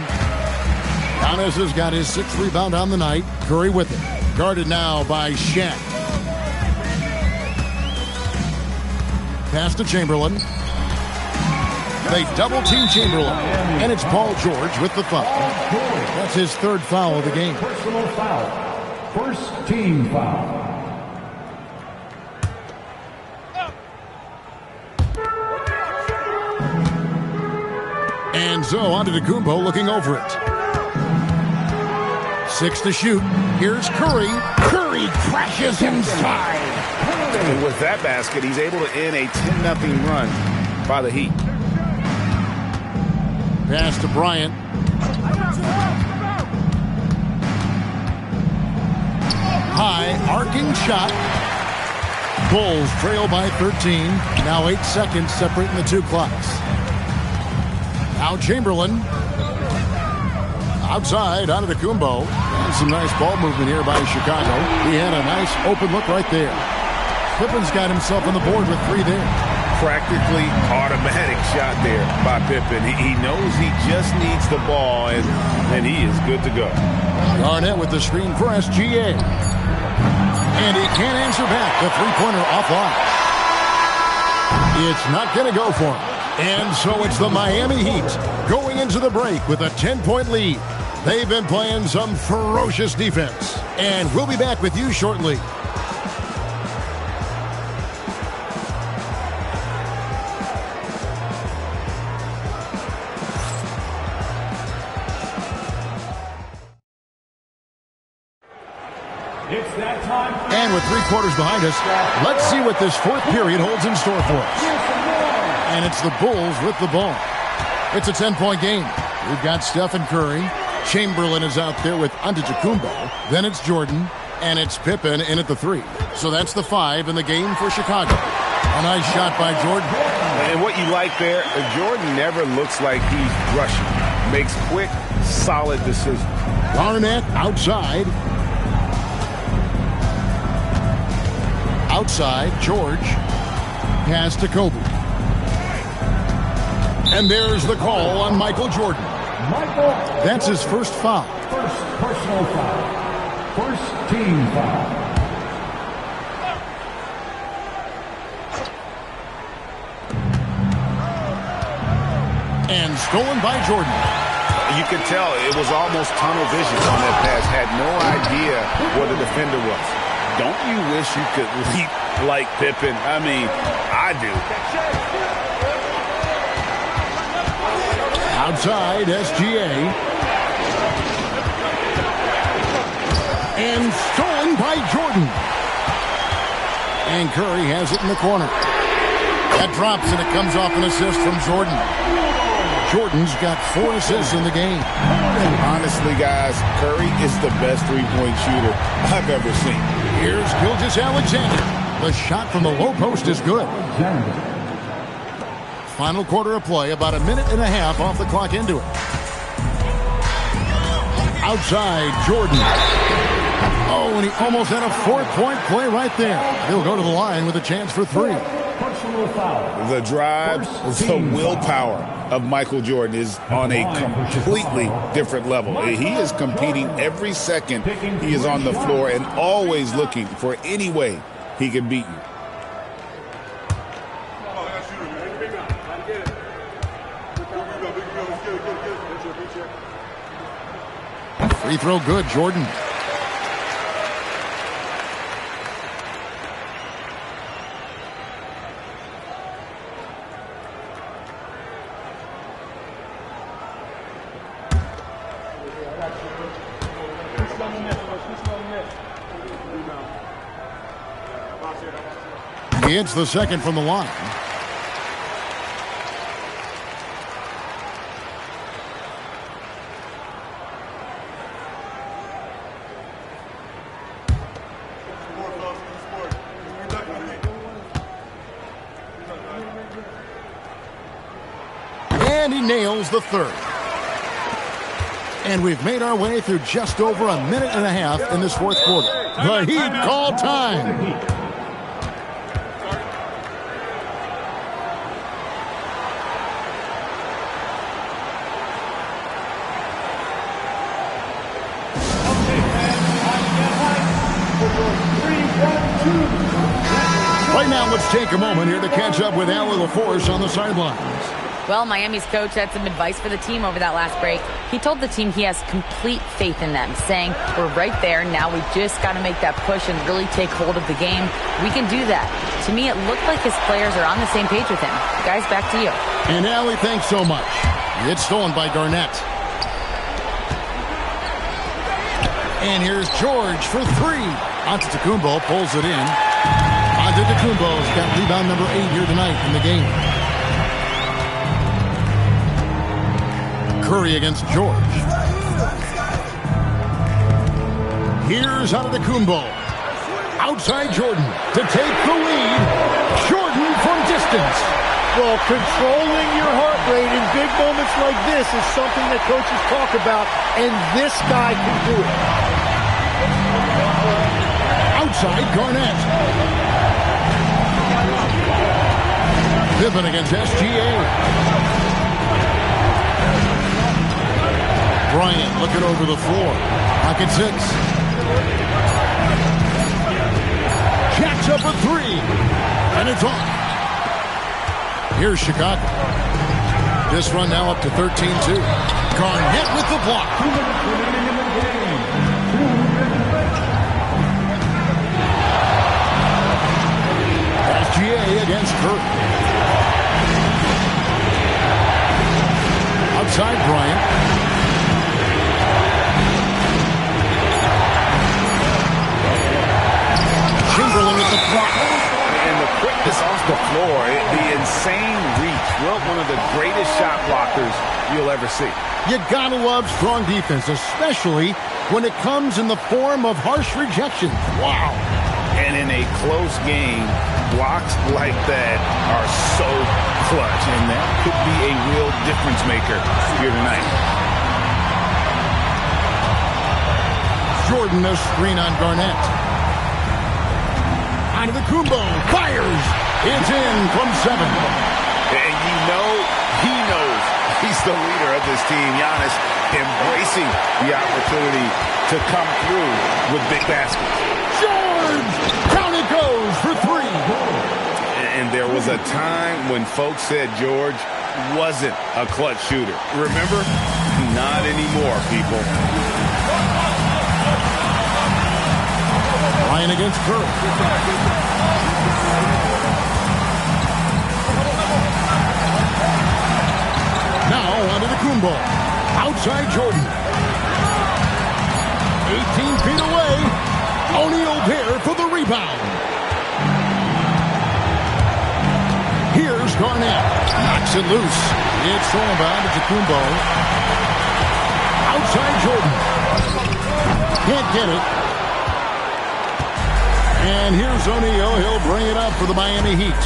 Giannis has got his 6th rebound on the night. Curry with it. Guarded now by Shaq. Pass to Chamberlain. They double-team Chamberlain. And it's Paul George with the foul. That's his 3rd foul of the game. Personal foul. First team foul. And so Antetokounmpo looking over it. 6 to shoot. Here's Curry. Curry crashes inside. And with that basket, he's able to end a 10-0 run by the Heat. Pass to Bryant. High, arcing shot. Bulls trail by 13. Now 8 seconds separating the two clocks. Now Chamberlain. Outside, Antetokounmpo. And some nice ball movement here by Chicago. He had a nice open look right there. Pippen's got himself on the board with 3 there. Practically automatic shot there by Pippen. He knows he just needs the ball, and he is good to go. Garnett with the screen for SGA. And he can't answer back. The three-pointer offline. It's not going to go for him. And so it's the Miami Heat going into the break with a 10-point lead. They've been playing some ferocious defense. And we'll be back with you shortly. It's that time. And with 3 quarters behind us, let's see what this 4th period holds in store for us. And it's the Bulls with the ball. It's a 10-point game. We've got Stephen Curry. Chamberlain is out there with Antetokounmpo. Then it's Jordan. And it's Pippen in at the 3. So that's the 5 in the game for Chicago. A nice shot by Jordan. And what you like there, Jordan never looks like he's rushing. Makes quick, solid decisions. Garnett outside. Outside, George. Pass to Kobe. And there's the call on Michael Jordan. That's his first foul. First personal foul. First team foul. And stolen by Jordan. You could tell it was almost tunnel vision on that pass. Had no idea where the defender was. Don't you wish you could leap like Pippen? I mean, I do. Outside, SGA. Jordan. And Curry has it in the corner. That drops, and it comes off an assist from Jordan. Jordan's got 4 assists in the game. Honestly, guys, Curry is the best three-point shooter I've ever seen. Here's Gilgeous-Alexander. The shot from the low post is good. Final quarter of play, about a minute and a half off the clock into it. Outside, Jordan. Oh, and he almost had a 4-point play right there. He'll go to the line with a chance for 3. The drive, the willpower of Michael Jordan is on a completely different level. He is competing every second he is on the floor and always looking for any way he can beat you. Free throw good, Jordan. He hits the second from the line. And he nails the third. And we've made our way through just over a minute and a half in this fourth quarter. The Heat call time. Right now, let's take a moment here to catch up with Allie LaForce on the sidelines. Well, Miami's coach had some advice for the team over that last break. He told the team he has complete faith in them, saying, we're right there, now we just got to make that push and really take hold of the game. We can do that. To me, it looked like his players are on the same page with him. Guys, back to you. And Allie, thanks so much. It's stolen by Garnett. And here's George for 3. Antetokounmpo pulls it in. Antetokounmpo's got rebound number 8 here tonight in the game. Curry against George. Here's Antetokounmpo. Outside Jordan to take the lead. Jordan from distance. Well, controlling your heart rate in big moments like this is something that coaches talk about, and this guy can do it. Outside Garnett. Pippen against SGA. Bryant looking over the floor. Pocket 6. Jacks up a 3. And it's off. Here's Chicago. This run now up to 13-2. Garnett with the block. SGA against Curry. Outside Bryant. Chamberlain with the block. And the quickness off the floor, the insane reach. Well, one of the greatest shot blockers you'll ever see. You gotta love strong defense, especially when it comes in the form of harsh rejections. Wow. And in a close game, blocks like that are so clutch, and that could be a real difference maker here tonight. Jordan, a screen on Garnett. Antetokounmpo fires. It's in from 7. And you know he knows he's the leader of this team. Giannis embracing the opportunity to come through with big baskets. George! Down it goes for 3. And there was a time when folks said George wasn't a clutch shooter. Remember? Not anymore, people. Ryan against Curry. Now Antetokounmpo. Outside Jordan. 18 feet away. O'Neal there for rebound. Here's Garnett. Knocks it loose. It's Solomon to Kumbo. Outside Jordan. Can't get it. And here's O'Neal. He'll bring it up for the Miami Heat.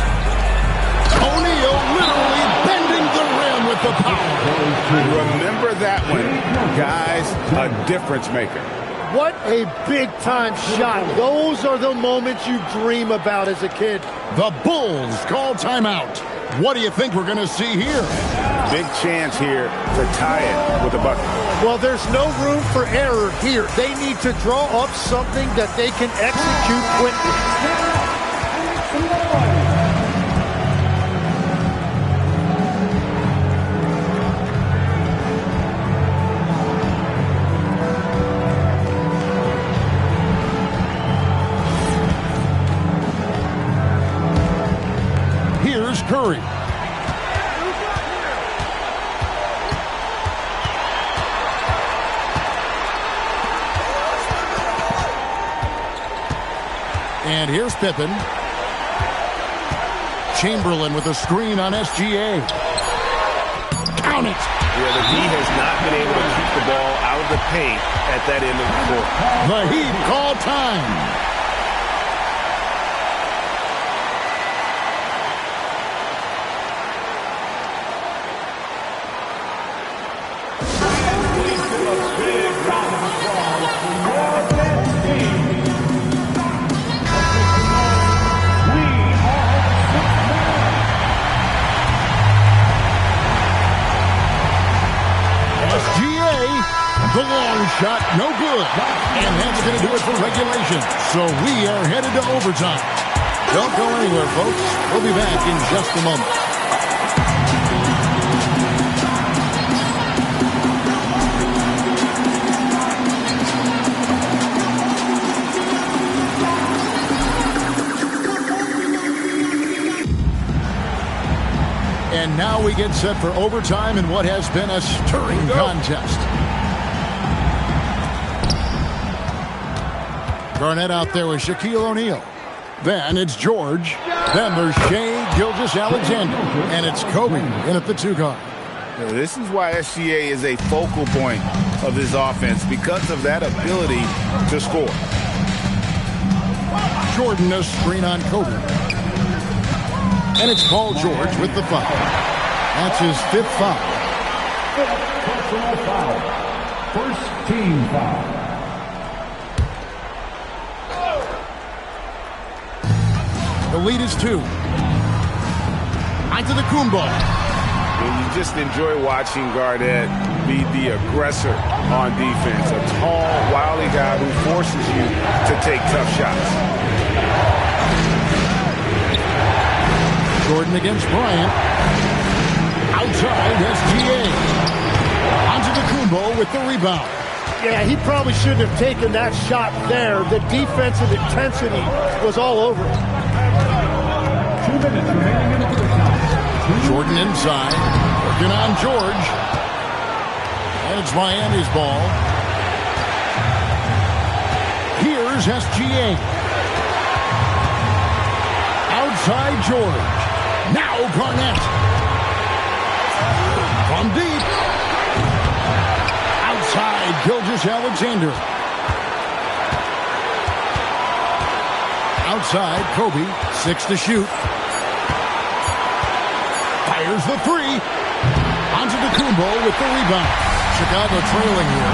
O'Neal literally bending the rim with the power. Remember that one, guys, a difference maker. What a big-time shot. Those are the moments you dream about as a kid. The Bulls call timeout. What do you think we're going to see here? Big chance here to tie it with a bucket. Well, there's no room for error here. They need to draw up something that they can execute quickly. Here's Curry. And here's Pippen. Chamberlain with a screen on SGA. Count it. Yeah, the D has not been able to keep the ball out of the paint at that end of the court. The Heat call time. The long shot, no good. And that's going to do it for regulation. So we are headed to overtime. Don't go anywhere, folks. We'll be back in just a moment. And now we get set for overtime in what has been a stirring contest. Garnett out there with Shaquille O'Neal. Then it's George. Then there's Shai Gilgeous-Alexander. And it's Kobe in at the 2 guard. This is why SGA is a focal point of this offense, because of that ability to score. Jordan a screen on Kobe. And it's Paul George with the foul. That's his 5th foul. Personal foul. First team foul. The lead is 2. Onto the Kumbo. And you just enjoy watching Garnett be the aggressor on defense. A tall, wily guy who forces you to take tough shots. Jordan against Bryant. Outside, SGA. Onto the Kumbo with the rebound. Yeah, he probably shouldn't have taken that shot there. The defensive intensity was all over it. 2 minutes remaining in the first half. Jordan inside, working on George. And it's Miami's ball. Here's SGA. Outside George. Now Garnett. From deep. Outside Gilgeous-Alexander. Outside Kobe, 6 to shoot. Fires the 3. Onto the Kumbo with the rebound. Chicago trailing here.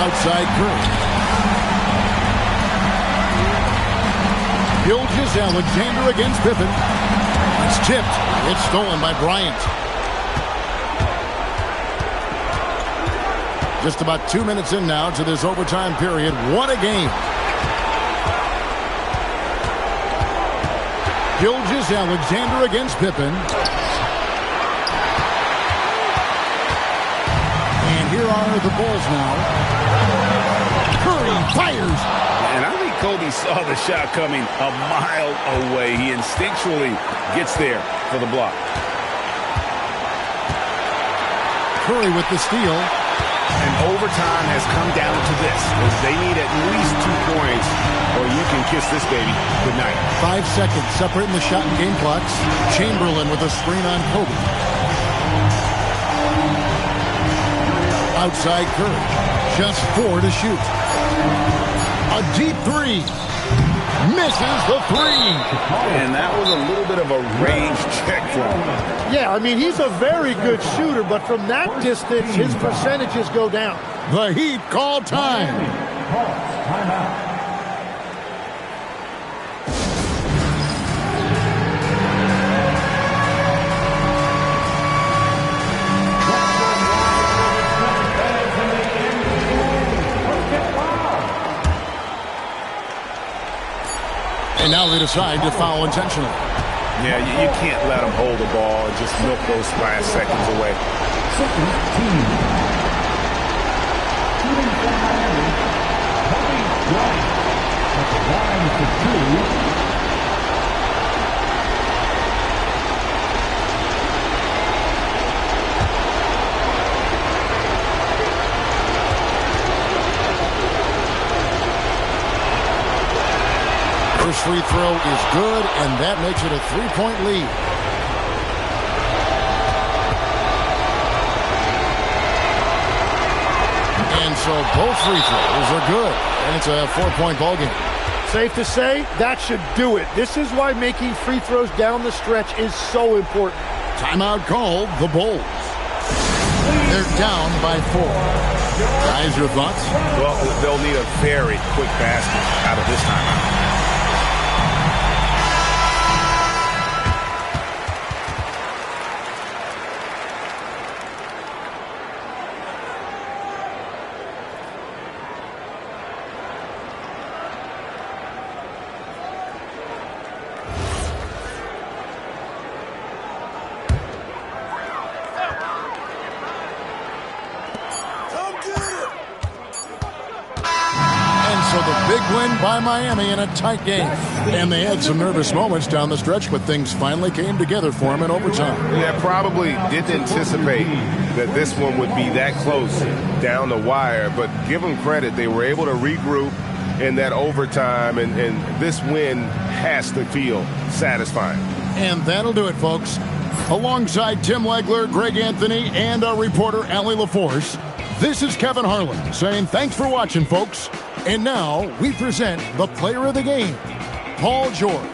Outside Curry. Gilgeous-Alexander against Pippen. It's tipped. It's stolen by Bryant. Just about 2 minutes in now to this overtime period. What a game. Gilgeous-Alexander against Pippen. And here are the Bulls now. Curry fires. And I think Kobe saw the shot coming a mile away. He instinctually gets there for the block. Curry with the steal. And overtime has come down to this. They need at least 2 points, or you can kiss this baby goodnight. 5 seconds separating the shot and game clocks. Chamberlain with a screen on Kobe. Outside Curry. Just 4 to shoot. A deep three. Misses the three. And that was a little bit of a range check for him. Yeah, I mean, he's a very good shooter, but from that distance, his percentages go down. The Heat call time. Timeout. And now they decide to foul intentionally. Yeah, you can't let them hold the ball and just milk those last seconds away. Second team. Shooting for Miami, Kobe Bryant. At the line for 2. First free throw is good, and that makes it a 3-point lead. And so both free throws are good, and it's a 4-point ballgame. Safe to say, that should do it. This is why making free throws down the stretch is so important. Timeout called, the Bulls. They're down by 4. Guys, your thoughts? Well, they'll need a very quick basket out of this timeout. So the big win by Miami in a tight game. And they had some nervous moments down the stretch, but things finally came together for them in overtime. Yeah, probably didn't anticipate that this one would be that close down the wire, but give them credit. They were able to regroup in that overtime, and this win has to feel satisfying. And that'll do it, folks. Alongside Tim Legler, Greg Anthony, and our reporter, Allie LaForce, this is Kevin Harlan saying thanks for watching, folks. And now we present the player of the game, Paul George.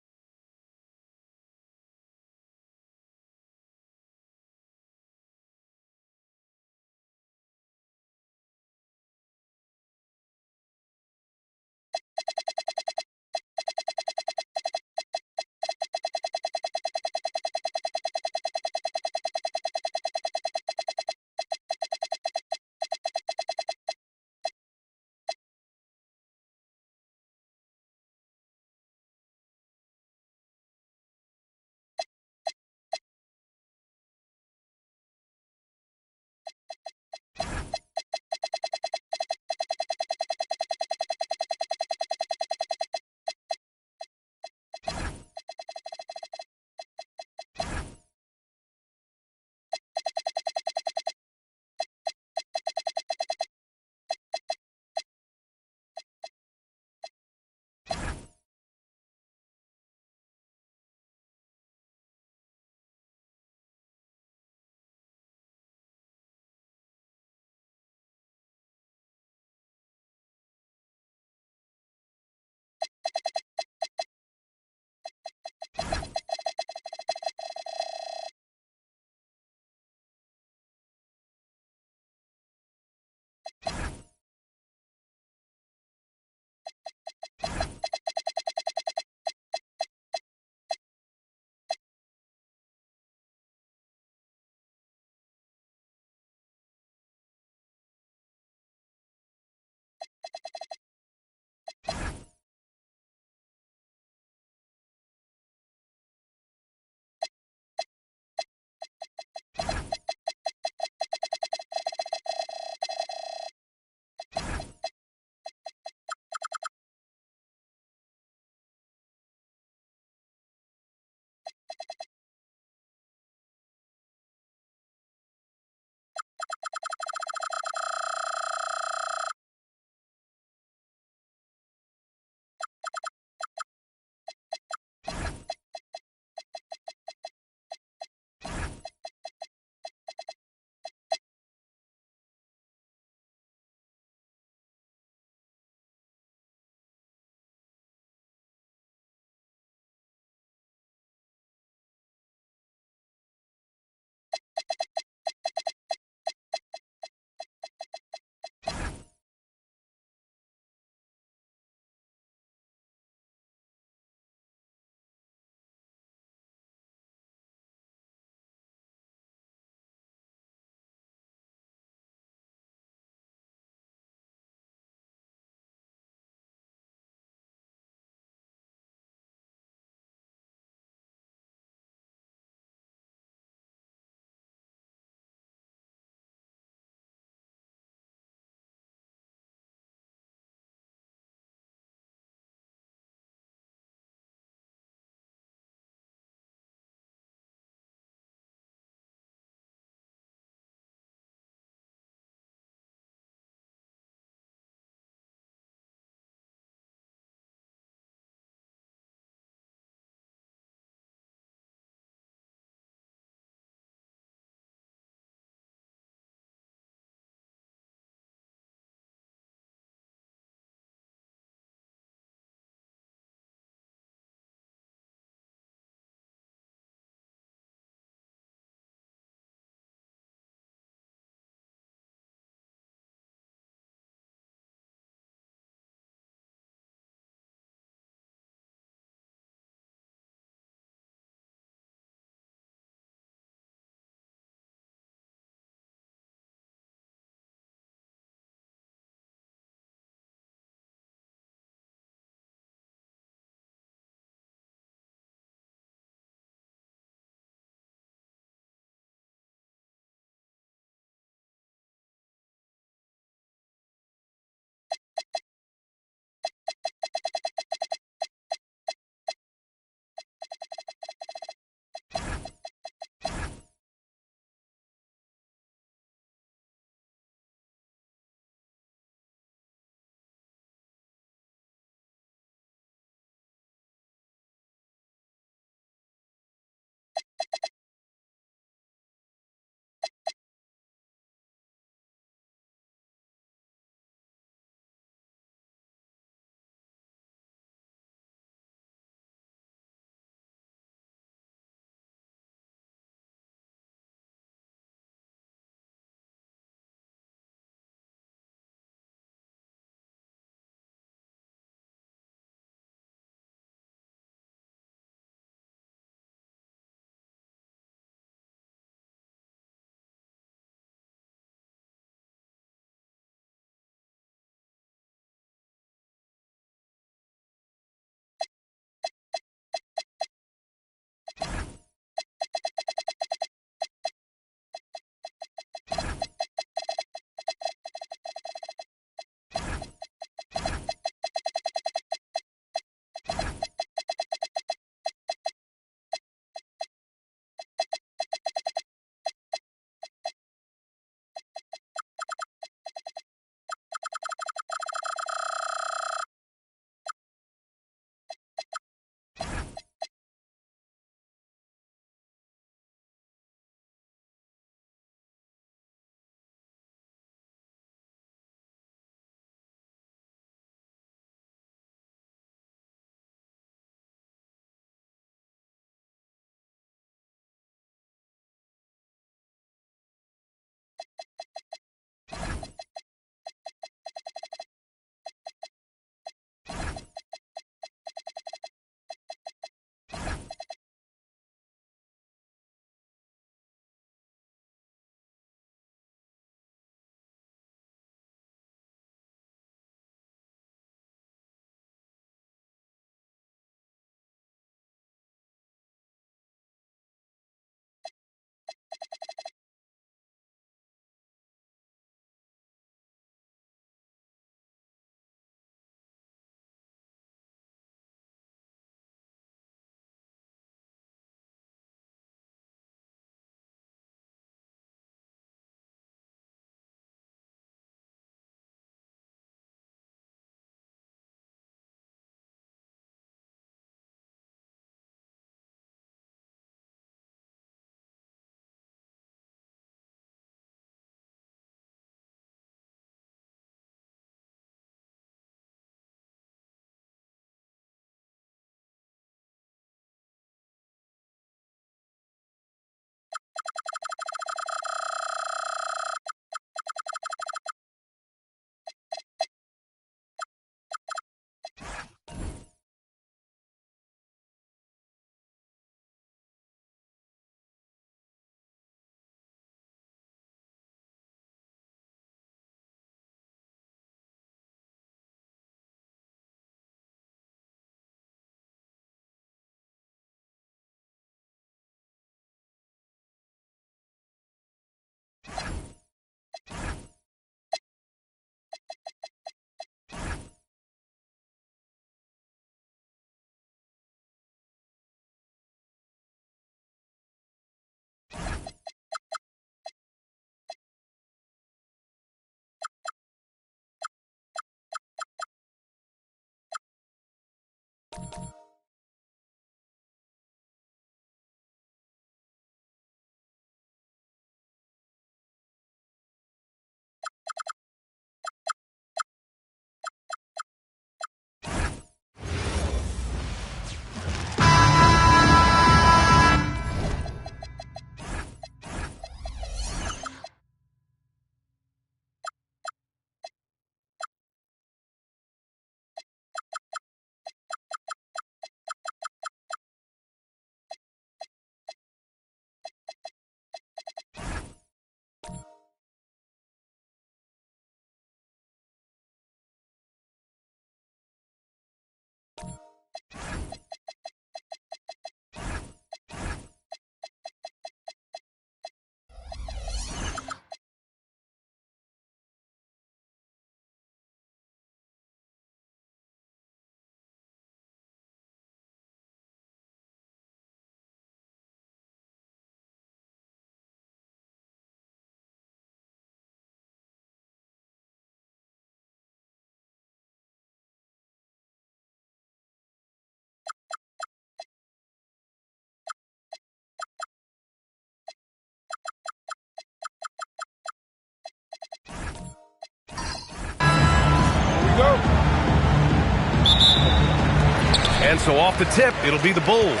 And so off the tip, it'll be the Bulls.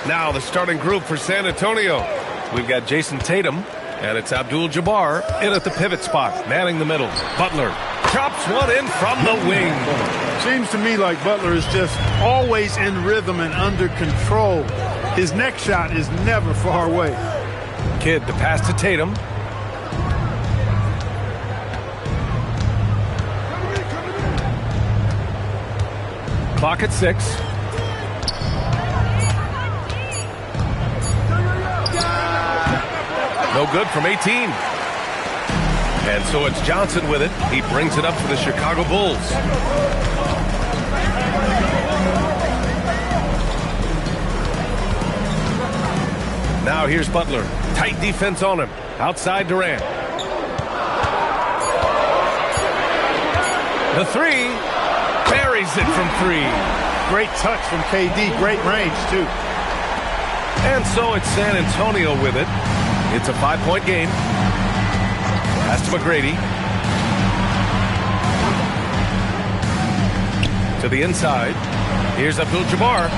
Now the starting group for San Antonio. We've got Jason Tatum, and it's Abdul-Jabbar in at the pivot spot, manning the middle. Butler chops one in from the wing. Seems to me like Butler is just always in rhythm and under control. His next shot is never far away. Kidd to pass to Tatum. Clock at 6. No good from 18. And so it's Johnson with it. He brings it up for the Chicago Bulls. Now here's Butler. Tight defense on him. Outside Durant. The three. Buries it from 3. Great touch from KD. Great range, too. And so it's San Antonio with it. It's a 5-point game. Pass to McGrady. To the inside. Here's Abdul-Jabbar.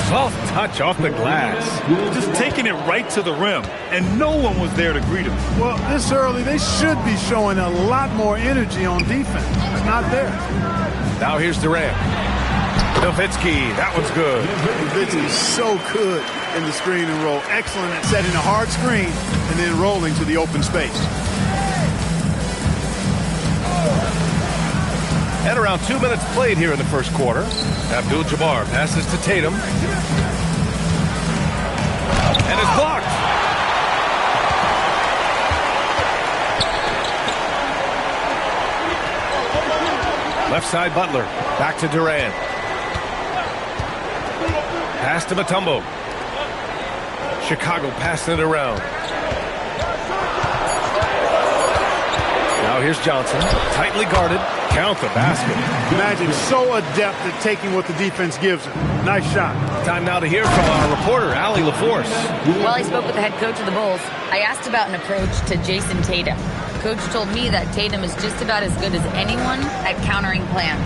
Soft touch off the glass. Just taking it right to the rim, and no one was there to greet him. Well, this early, they should be showing a lot more energy on defense, but not there. Now here's Durant. Nowitzki, that one's good. Nowitzki's so good in the screen and roll. Excellent at setting a hard screen and then rolling to the open space. And around 2 minutes played here in the first quarter. Abdul-Jabbar passes to Tatum. And is blocked. Left side Butler. Back to Durant. Pass to Mutombo. Chicago passing it around. Now here's Johnson. Tightly guarded. Count the basket. Magic so adept at taking what the defense gives him. Nice shot. Time now to hear from our reporter, Allie LaForce. While I spoke with the head coach of the Bulls, I asked about an approach to Jason Tatum. Coach told me that Tatum is just about as good as anyone at countering plans.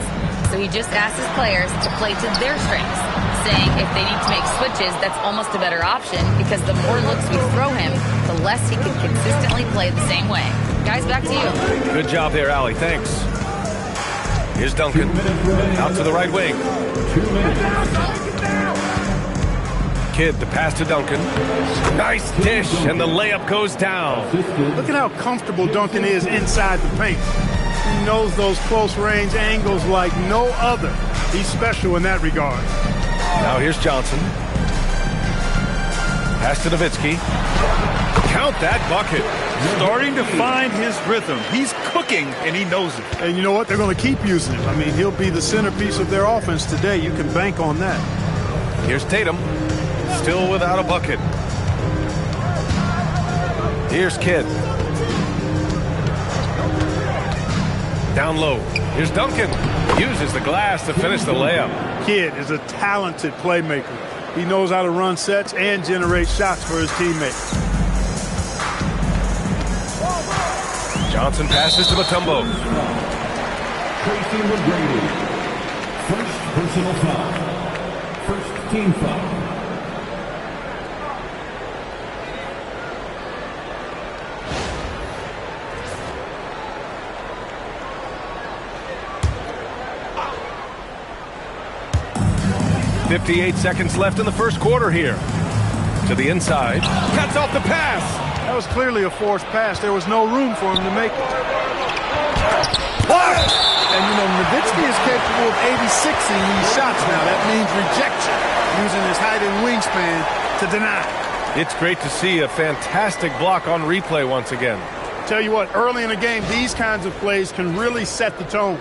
So he just asked his players to play to their strengths, saying if they need to make switches, that's almost a better option because the more looks we throw him, the less he can consistently play the same way. Guys, back to you. Good job there, Allie. Thanks. Here's Duncan. Out to the right wing. Kidd to pass to Duncan. Nice dish, and the layup goes down. Look at how comfortable Duncan is inside the paint. He knows those close range angles like no other. He's special in that regard. Now here's Johnson. Pass to Nowitzki. Count that bucket. Starting to find his rhythm. He's cooking, and he knows it. And you know what? They're going to keep using him. I mean, he'll be the centerpiece of their offense today. You can bank on that. Here's Tatum. Still without a bucket. Here's Kidd. Down low. Here's Duncan. Uses the glass to finish the layup. Kidd is a talented playmaker. He knows how to run sets and generate shots for his teammates. Johnson passes to Mutombo. Tracy McGrady. First personal foul. First team foul. .58 seconds left in the first quarter here. To the inside. Cuts off the pass. That was clearly a forced pass. There was no room for him to make it. Blocked. And, you know, Nowitzki is capable of 86ing these shots now. That means rejection, using his height and wingspan to deny. It's great to see a fantastic block on replay once again. Tell you what, early in the game, these kinds of plays can really set the tone.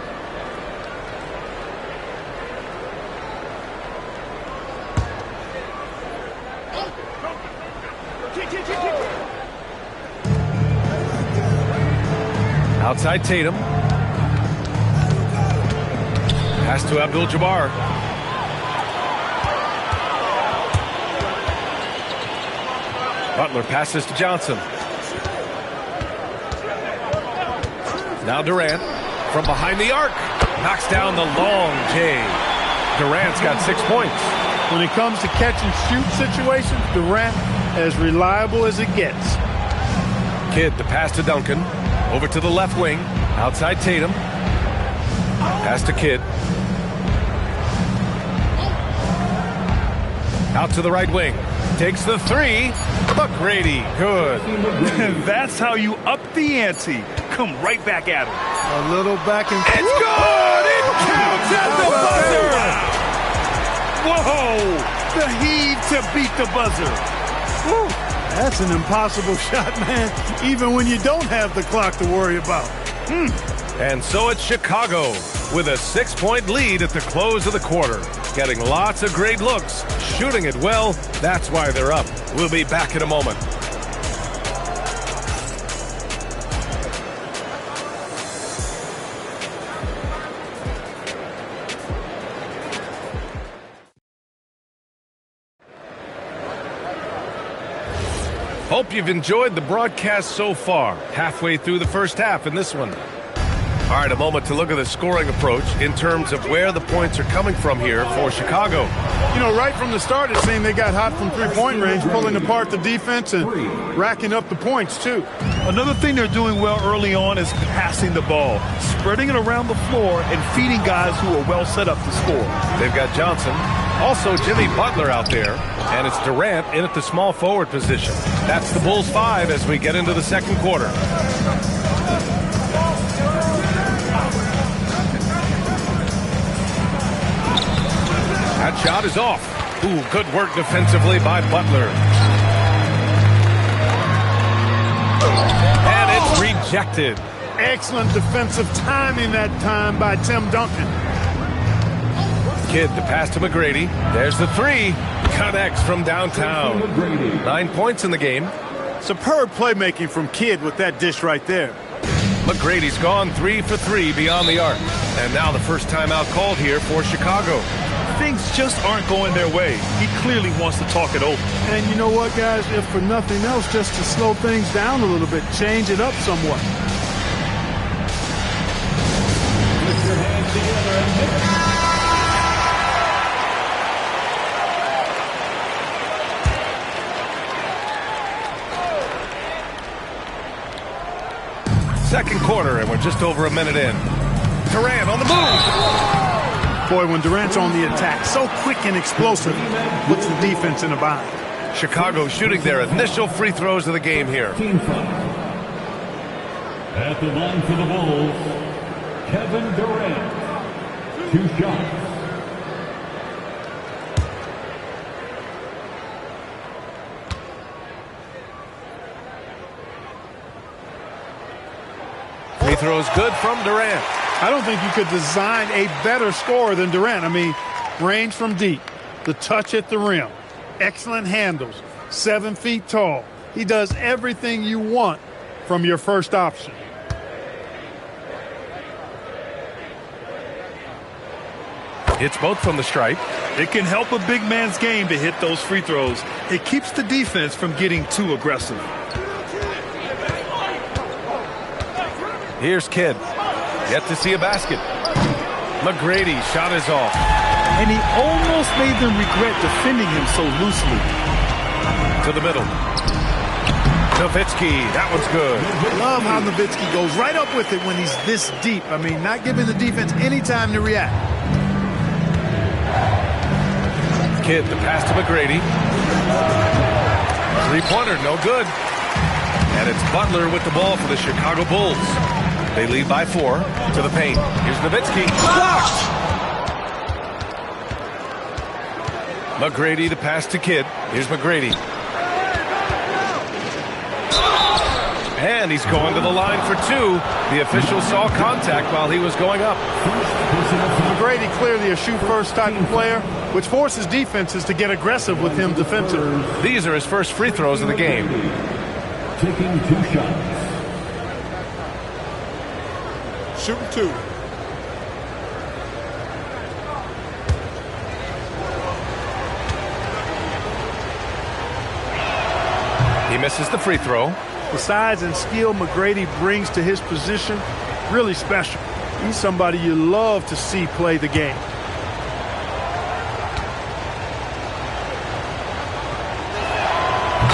Outside Tatum. Pass to Abdul-Jabbar. Butler passes to Johnson. Now Durant from behind the arc. Knocks down the long J. Durant's got 6 points. When it comes to catch and shoot situations, Durant as reliable as it gets. Kidd, the pass to Duncan. Over to the left wing. Outside Tatum. Pass to Kidd. Out to the right wing. Takes the three. McGrady, good. That's how you up the ante. Come right back at him. A little back and it's good! It counts at the buzzer! Whoa! The heave to beat the buzzer. Whew. That's an impossible shot, man, even when you don't have the clock to worry about. And so it's Chicago with a 6-point lead at the close of the quarter. Getting lots of great looks, shooting it well. That's why they're up. We'll be back in a moment. Hope you've enjoyed the broadcast so far. Halfway through the first half in this one. All right, a moment to look at the scoring approach in terms of where the points are coming from here for Chicago. You know, right from the start, it seemed they got hot from three-point range, pulling apart the defense and racking up the points, too. Another thing they're doing well early on is passing the ball, spreading it around the floor and feeding guys who are well set up to score. They've got Johnson, also Jimmy Butler out there, and it's Durant in at the small forward position. That's the Bulls 5 as we get into the second quarter. That shot is off. Ooh, good work defensively by Butler. And it's rejected. Excellent defensive timing that time by Tim Duncan. Kidd, the pass to McGrady. There's the three. Connects from downtown. 9 points in the game. Superb playmaking from Kidd with that dish right there. McGrady's gone 3 for 3 beyond the arc. And now the first timeout called here for Chicago. Things just aren't going their way. He clearly wants to talk it over. And you know what, guys? If for nothing else, just to slow things down a little bit, change it up somewhat. Put your hands together and Second quarter, and we're just over a minute in. Durant on the move. Boy, when Durant's on the attack, so quick and explosive, puts the defense in a bind. Chicago shooting their initial free throws of the game here. team foul. At the line for the Bulls, Kevin Durant. 2 shots. Free throws good from Durant. I don't think you could design a better scorer than Durant. I mean, range from deep, the touch at the rim, excellent handles, 7 feet tall. He does everything you want from your first option. Hits both from the stripe. It can help a big man's game to hit those free throws. It keeps the defense from getting too aggressive. Here's Kidd. Yet to see a basket. McGrady shot is off. And he almost made them regret defending him so loosely. To the middle. Nowitzki, that one's good. Love how Nowitzki goes right up with it when he's this deep. I mean, not giving the defense any time to react. Kidd, the pass to McGrady. Three-pointer, no good. And it's Butler with the ball for the Chicago Bulls. They lead by 4 to the paint. Here's Nowitzki. Blocked! McGrady, the pass to Kidd. Here's McGrady. And he's going to the line for 2. The official saw contact while he was going up. McGrady clearly a shoot-first type of player, which forces defenses to get aggressive with him defensively. These are his first free throws of the game. Taking 2 shots. Shooting 2. He misses the free throw. The size and skill McGrady brings to his position, really special. He's somebody you love to see play the game.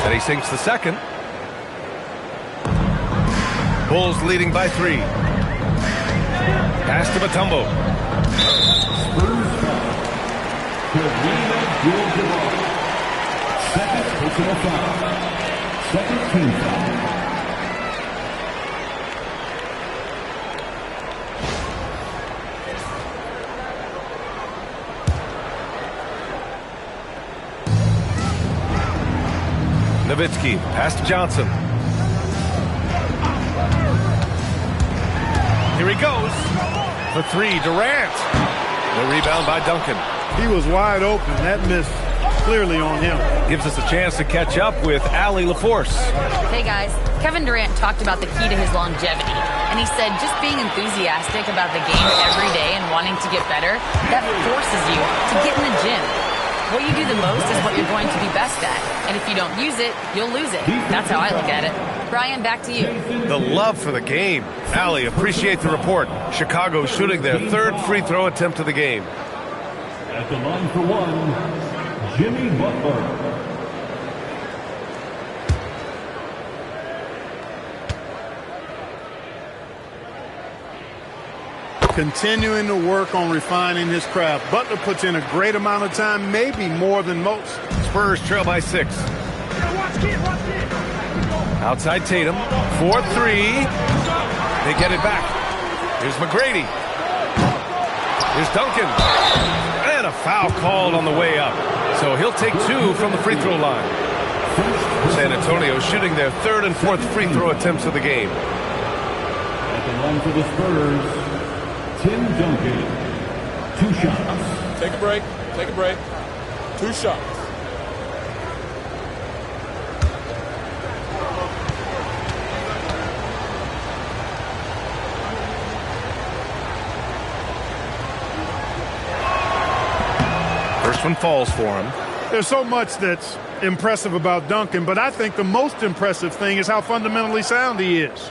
And he sinks the second. Bulls leading by 3. Pass to Mutombo. Second personal foul. Second team foul. Nowitzki, pass to Johnson. Here he goes. For 3, Durant. The rebound by Duncan. He was wide open. That missed clearly on him. Gives us a chance to catch up with Allie LaForce. Hey guys, Kevin Durant talked about the key to his longevity, and he said just being enthusiastic about the game every day and wanting to get better, that forces you to get in the gym. What you do the most is what you're going to be best at, and if you don't use it, you'll lose it. That's how I look at it. Brian, back to you. The love for the game. Allie, appreciate the report. Chicago shooting their 3rd free throw attempt of the game. At the line for 1, Jimmy Butler. Continuing to work on refining his craft. Butler puts in a great amount of time, maybe more than most. Spurs trail by 6. Outside Tatum. 4-3. They get it back. Here's McGrady. Here's Duncan. And a foul called on the way up. So he'll take 2 from the free throw line. San Antonio shooting their 3rd and 4th free throw attempts of the game. At the line for the Spurs, Tim Duncan. 2 shots. Take a break. Take a break. 2 shots. First one falls for him. There's so much that's impressive about Duncan, but I think the most impressive thing is how fundamentally sound he is.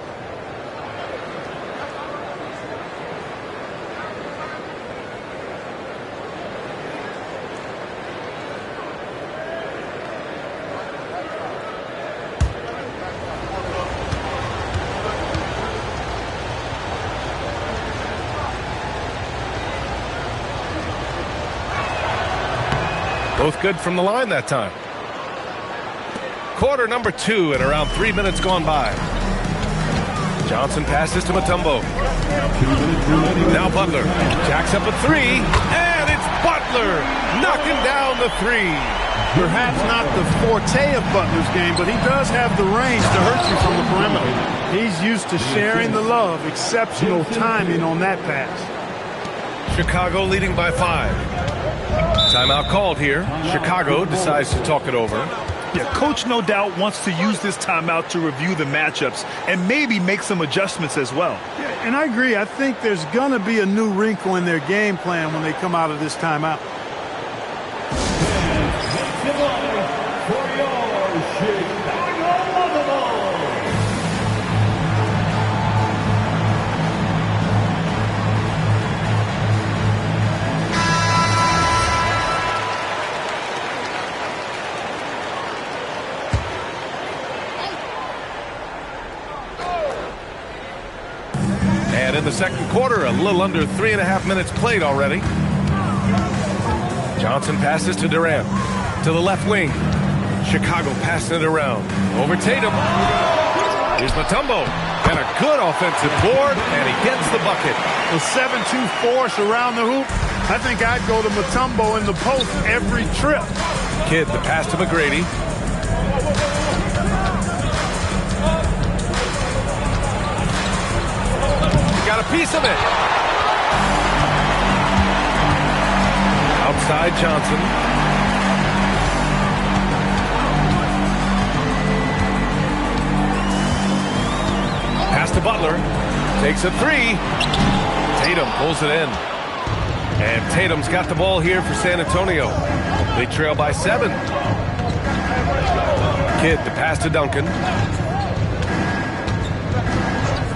Both good from the line that time. Quarter number 2 and around 3 minutes gone by. Johnson passes to Mutombo. Now Butler jacks up a 3, and it's Butler knocking down the 3. Perhaps not the forte of Butler's game, but he does have the range to hurt you from the perimeter. He's used to sharing the love. Exceptional timing on that pass. Chicago leading by 5. Timeout called here. Chicago decides to talk it over. Yeah, coach no doubt wants to use this timeout to review the matchups and maybe make some adjustments as well. Yeah, and I agree. I think there's going to be a new wrinkle in their game plan when they come out of this timeout. And in the second quarter, a little under 3.5 minutes played already. Johnson passes to Durant. To the left wing. Chicago passing it around. Over Tatum. Here's Mutombo. And a good offensive board, and he gets the bucket. A 7-2 force around the hoop. I think I'd go to Mutombo in the post every trip. Kidd, the pass to McGrady. Got a piece of it. Outside Johnson. Pass to Butler. Takes a 3. Tatum pulls it in. And Tatum's got the ball here for San Antonio. They trail by 7. Kidd, the pass to Duncan.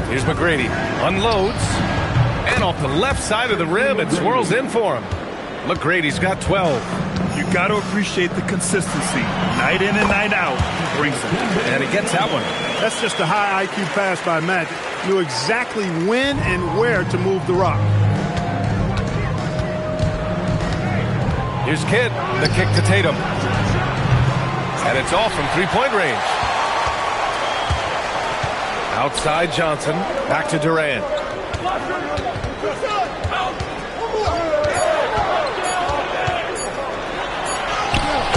Here's McGrady. Unloads. And off the left side of the rim, it swirls in for him. McGrady's got 12. You got to appreciate the consistency. Night in and night out, he brings it. And he gets that one. That's just a high IQ pass by Magic. Knew exactly when and where to move the rock. Here's Kidd, the kick to Tatum. And it's off from three-point range. Outside Johnson, back to Durant.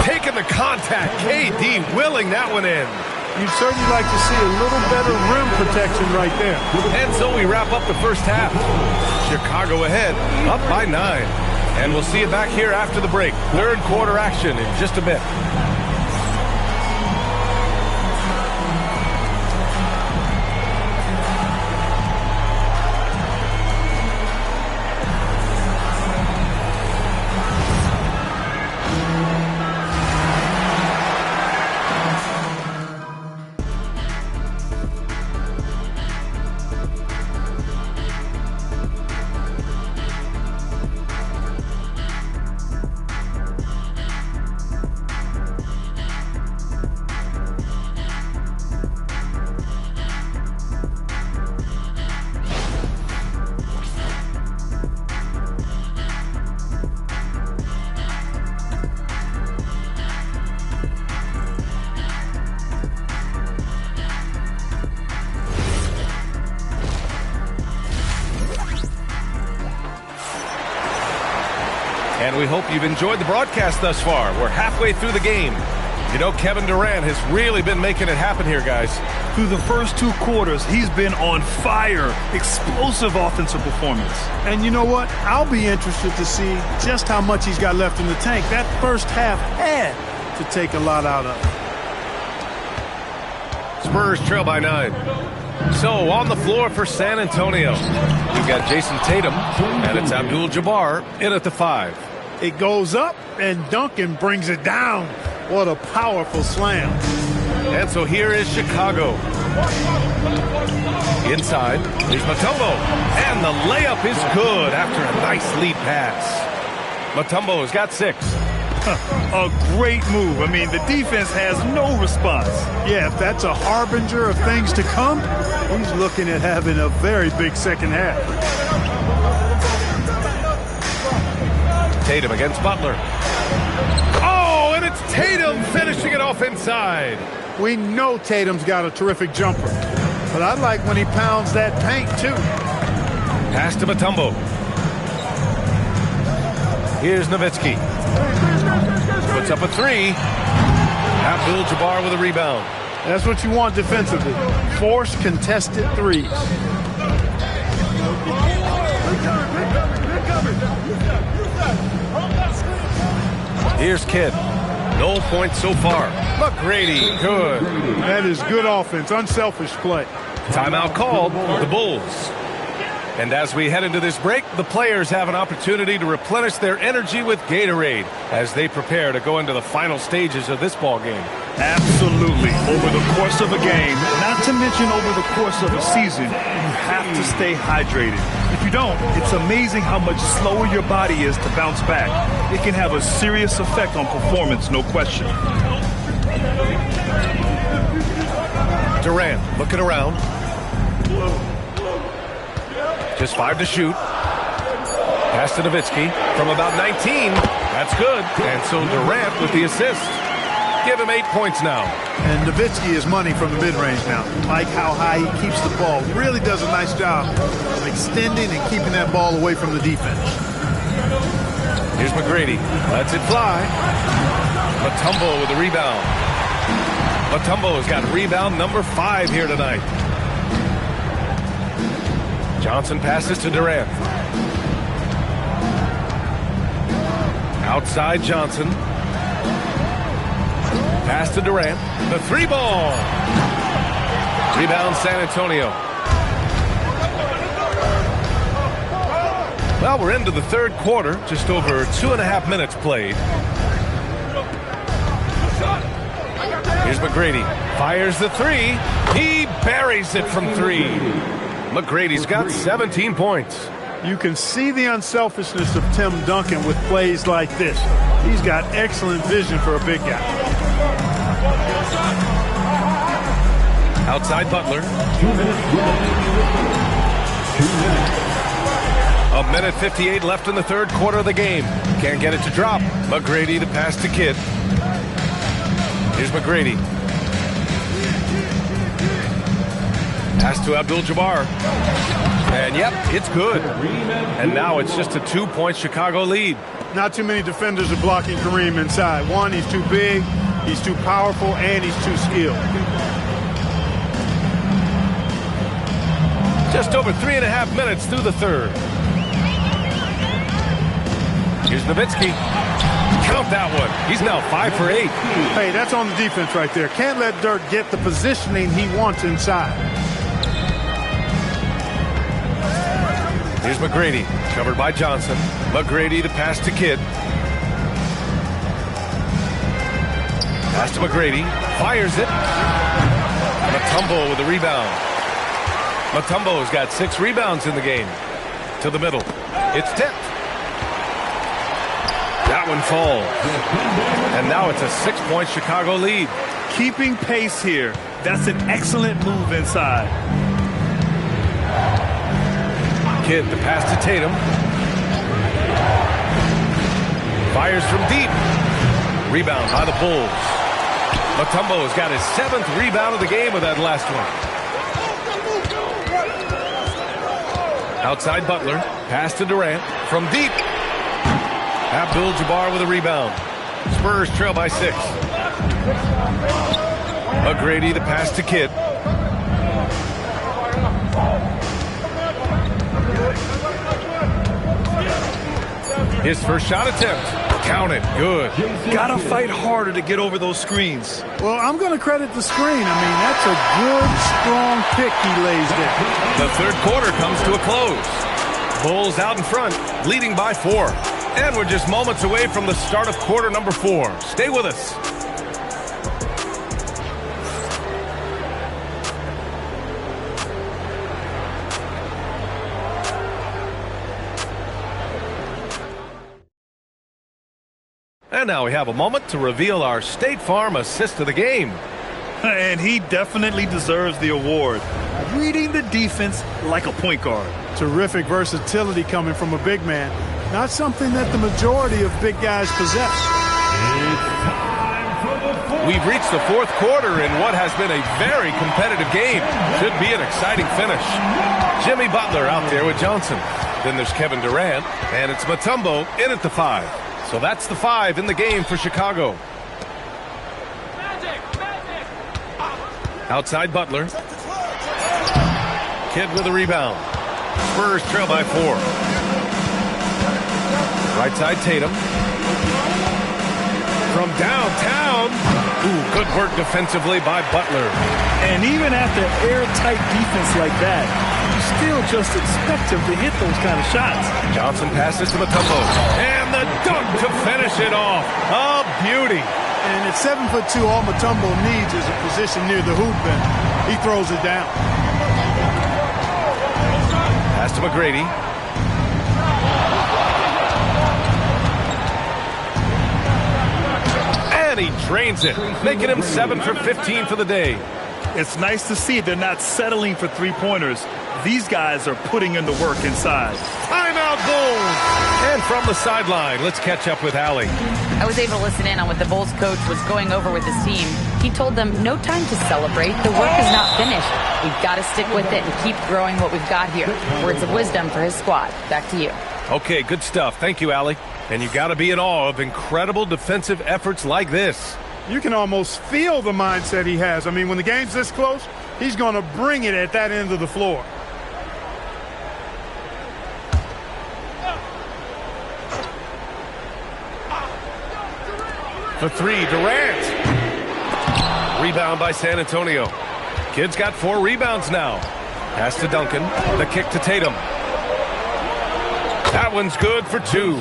Taking the contact, KD willing that one in. You'd certainly like to see a little better rim protection right there. And so we wrap up the first half. Chicago ahead, up by 9. And we'll see you back here after the break. Third quarter action in just a bit. And we hope you've enjoyed the broadcast thus far. We're halfway through the game. You know, Kevin Durant has really been making it happen here, guys. Through the first 2 quarters, he's been on fire. Explosive offensive performance. And you know what? I'll be interested to see just how much he's got left in the tank. That first half had to take a lot out of it. Spurs trail by 9. So, on the floor for San Antonio, we've got Jason Tatum, and it's Abdul-Jabbar in at the 5. It goes up, and Duncan brings it down. What a powerful slam. And so here is Chicago. Inside is Mutombo, and the layup is good after a nice lead pass. Mutombo has got 6. A great move. I mean, the defense has no response. Yeah, if that's a harbinger of things to come, he's looking at having a very big second half. Tatum against Butler. Oh, and it's Tatum finishing it off inside. We know Tatum's got a terrific jumper, but I like when he pounds that paint, too. Pass to Mutombo. Here's Nowitzki. Puts up a 3. Abdul-Jabbar with a rebound. That's what you want defensively. Force contested threes. Here's Kidd. No points so far. McGrady, good. That is good offense, unselfish play. Timeout called, the Bulls. And as we head into this break, the players have an opportunity to replenish their energy with Gatorade as they prepare to go into the final stages of this ball game. Absolutely. Over the course of a game, not to mention over the course of a season, you have to stay hydrated. If you don't, it's amazing how much slower your body is to bounce back. It can have a serious effect on performance, no question. Durant looking around. Just 5 to shoot. Pass to Nowitzki from about 19. That's good. And so Durant with the assist. Give him 8 points now. And Nowitzki is money from the mid-range now. Like how high he keeps the ball. Really does a nice job of extending and keeping that ball away from the defense. Here's McGrady. Lets it fly. Mutombo with the rebound. Mutombo's got rebound number 5 here tonight. Johnson passes to Durant. Outside Johnson. Pass to Durant. The 3-ball. Rebound San Antonio. Well, we're into the third quarter. Just over 2.5 minutes played. Here's McGrady. Fires the 3. He buries it from 3. McGrady's got 17 points. You can see the unselfishness of Tim Duncan with plays like this. He's got excellent vision for a big guy. Outside Butler. 2 minutes. 2 minutes. A minute 58 left in the third quarter of the game. Can't get it to drop. McGrady the pass to Kidd. Here's McGrady. Pass to Abdul-Jabbar. And yep, it's good. And now it's just a 2-point Chicago lead. Not too many defenders are blocking Kareem inside. One, he's too big, he's too powerful, and he's too skilled. Just over 3.5 minutes through the third. Here's Nowitzki. Count that one. He's now 5 for 8. Hey, that's on the defense right there. Can't let Dirk get the positioning he wants inside. Here's McGrady, covered by Johnson. McGrady, the pass to Kidd. Pass to McGrady, fires it. Mutombo with the rebound. Mutombo's got 6 rebounds in the game. To the middle. It's tipped. That one falls. And now it's a 6-point Chicago lead. Keeping pace here. That's an excellent move inside. Kidd, the pass to Tatum. Fires from deep. Rebound by the Bulls. Mutombo's got his 7th rebound of the game with that last one. Outside Butler. Pass to Durant. From deep. Abdul-Jabbar with a rebound. Spurs trail by 6. McGrady, the pass to Kidd. His first shot attempt. Count it. Good. Gotta fight harder to get over those screens. Well, I'm going to credit the screen. I mean, that's a good, strong pick he lays there. The third quarter comes to a close. Bulls out in front, leading by 4. And we're just moments away from the start of quarter number 4. Stay with us. And now we have a moment to reveal our State Farm assist of the game. And he definitely deserves the award. Reading the defense like a point guard. Terrific versatility coming from a big man. Not something that the majority of big guys possess. We've reached the fourth quarter in what has been a very competitive game. Should be an exciting finish. Jimmy Butler out there with Johnson. Then there's Kevin Durant, and it's Mutombo in at the 5. So that's the 5 in the game for Chicago. Outside Butler. Kidd with a rebound. Spurs trail by 4. Right side Tatum. From downtown. Ooh, good work defensively by Butler. And even after airtight defense like that, you still just expect him to hit those kind of shots. Johnson passes to Mutombo. And the dunk to finish it off. A beauty. And at 7'2", all Mutombo needs is a position near the hoop, and he throws it down. Pass to McGrady. And he drains it, making him 7 for 15 for the day. It's nice to see they're not settling for three-pointers. These guys are putting in the work inside. Timeout Bulls! And from the sideline, let's catch up with Allie. I was able to listen in on what the Bulls coach was going over with his team. He told them no time to celebrate. The work is not finished. We've got to stick with it and keep growing what we've got here. Words of wisdom for his squad. Back to you. Okay, good stuff. Thank you, Allie. And you got to be in awe of incredible defensive efforts like this. You can almost feel the mindset he has. I mean, when the game's this close, he's going to bring it at that end of the floor. For 3, Durant. Rebound by San Antonio. Kidd's got 4 rebounds now. Pass to Duncan. The kick to Tatum. That one's good for 2.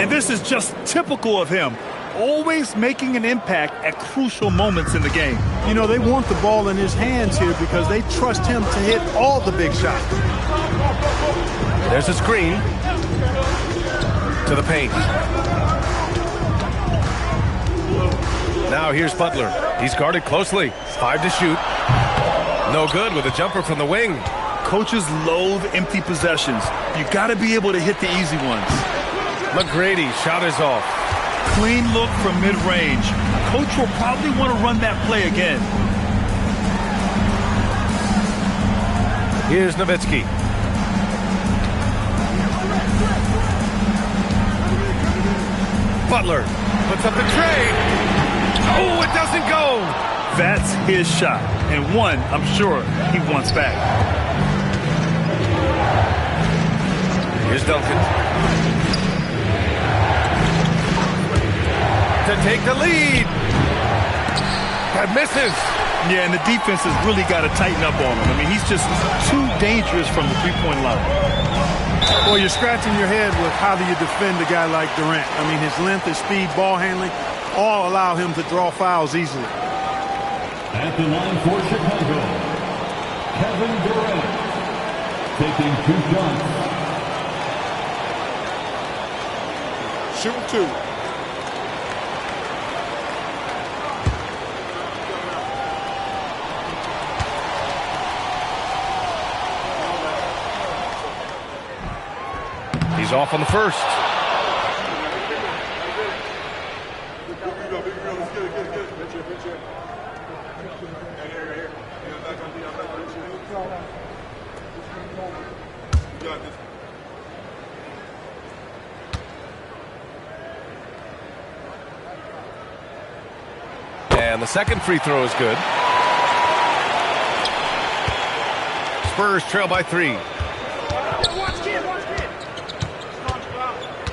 And this is just typical of him. Always making an impact at crucial moments in the game. You know, they want the ball in his hands here because they trust him to hit all the big shots. There's a screen to the paint. Now here's Butler. He's guarded closely. 5 to shoot. No good with a jumper from the wing. Coaches loathe empty possessions. You got to be able to hit the easy ones. McGrady, shot is off. Clean look from mid-range. Coach will probably want to run that play again. Here's Nowitzki. Butler puts up the tray. Oh, it doesn't go. That's his shot, and one I'm sure he wants back. Here's Duncan. To take the lead. That misses. Yeah, and the defense has really got to tighten up on him. I mean, he's just too dangerous from the three-point line. Well, you're scratching your head with how do you defend a guy like Durant. I mean, his length, his speed, ball handling, all allow him to draw fouls easily. At the line for Chicago, Kevin Durant, taking 2 shots. Shooting 2. He's off on the first. And the second free throw is good. Spurs trail by 3.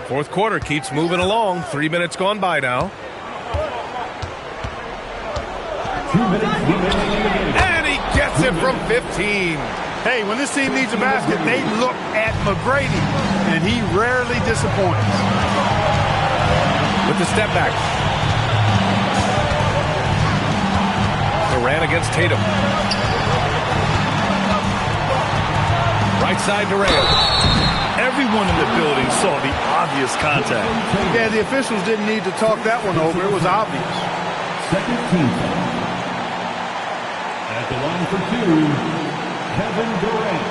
Fourth quarter keeps moving along. 3 minutes gone by now. 2 minutes remaining in the game. And he gets it from 15. Hey, when this team needs a basket, they look at McGrady, and he rarely disappoints. With the step back. Durant against Tatum. Right side Durant. Everyone in the building saw the obvious contact. Yeah, the officials didn't need to talk that one over. It was obvious. Second team foul. At the line for 2, Kevin Durant.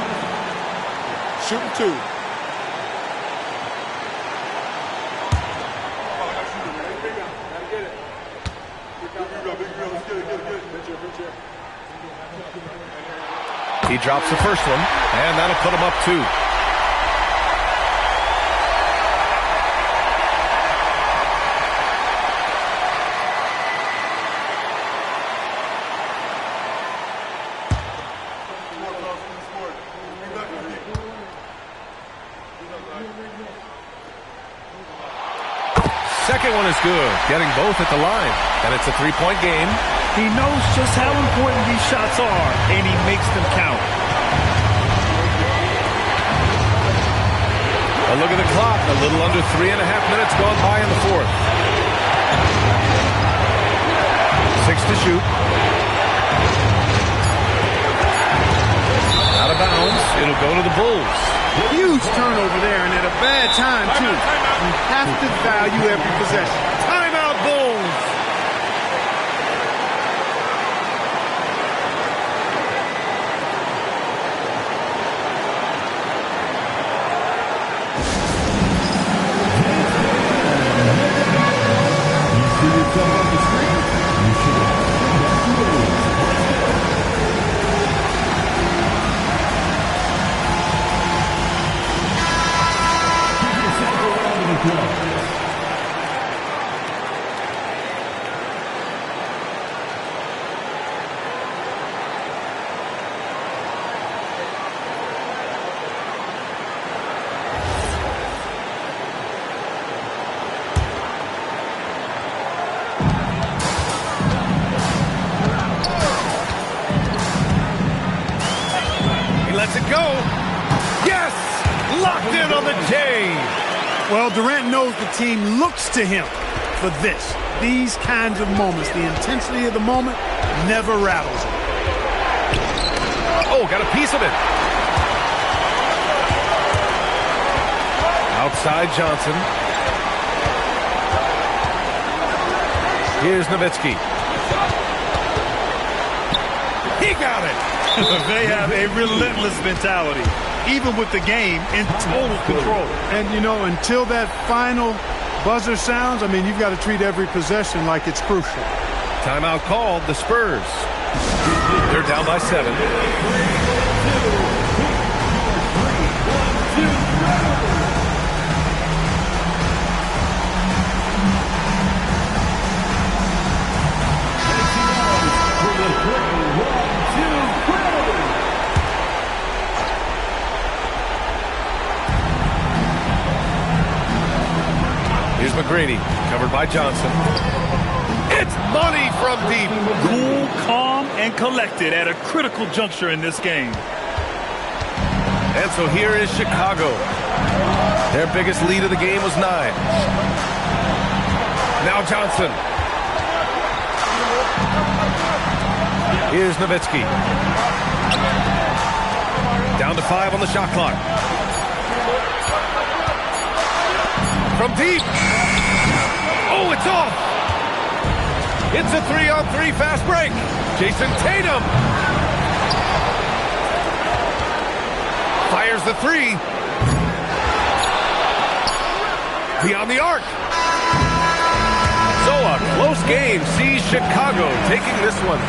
Shooting 2. He drops the first one, and that'll put him up 2. Second one is good, getting both at the line, and it's a 3-point game. He knows just how important these shots are, and he makes them count. A look at the clock, a little under 3.5 minutes gone by in the fourth. 6 to shoot. Out of bounds, it'll go to the Bulls. Huge turnover there, and at a bad time, too. You have to value every possession. Timeout, Bulls! You see yourself on the screen. You should have back to the rules. He lets it go. Yes! Locked in on the J. Well, Durant knows the team looks to him for this. These kinds of moments, the intensity of the moment never rattles him. Oh, got a piece of it. Outside Johnson. Here's Nowitzki. He got it. They have a relentless mentality, even with the game in total control. And, you know, until that final buzzer sounds, I mean, you've got to treat every possession like it's crucial. Timeout called, the Spurs. They're down by 7. Here's McGrady, covered by Johnson. It's money from deep. Cool, calm, and collected at a critical juncture in this game. And so here is Chicago. Their biggest lead of the game was 9. Now Johnson. Here's Nowitzki. Down to 5 on the shot clock. From deep. Oh, it's off. It's a 3-on-3 fast break. Jason Tatum fires the 3. Beyond the arc. So a close game sees Chicago taking this one.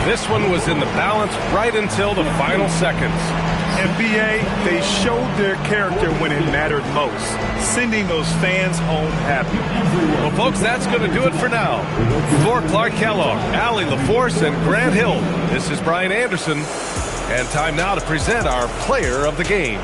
This one was in the balance right until the final seconds. And BA, they showed their character when it mattered most, sending those fans home happy. Well, folks, that's going to do it for now. For Clark Kellogg, Allie LaForce, and Grant Hill, this is Brian Anderson. And time now to present our player of the game.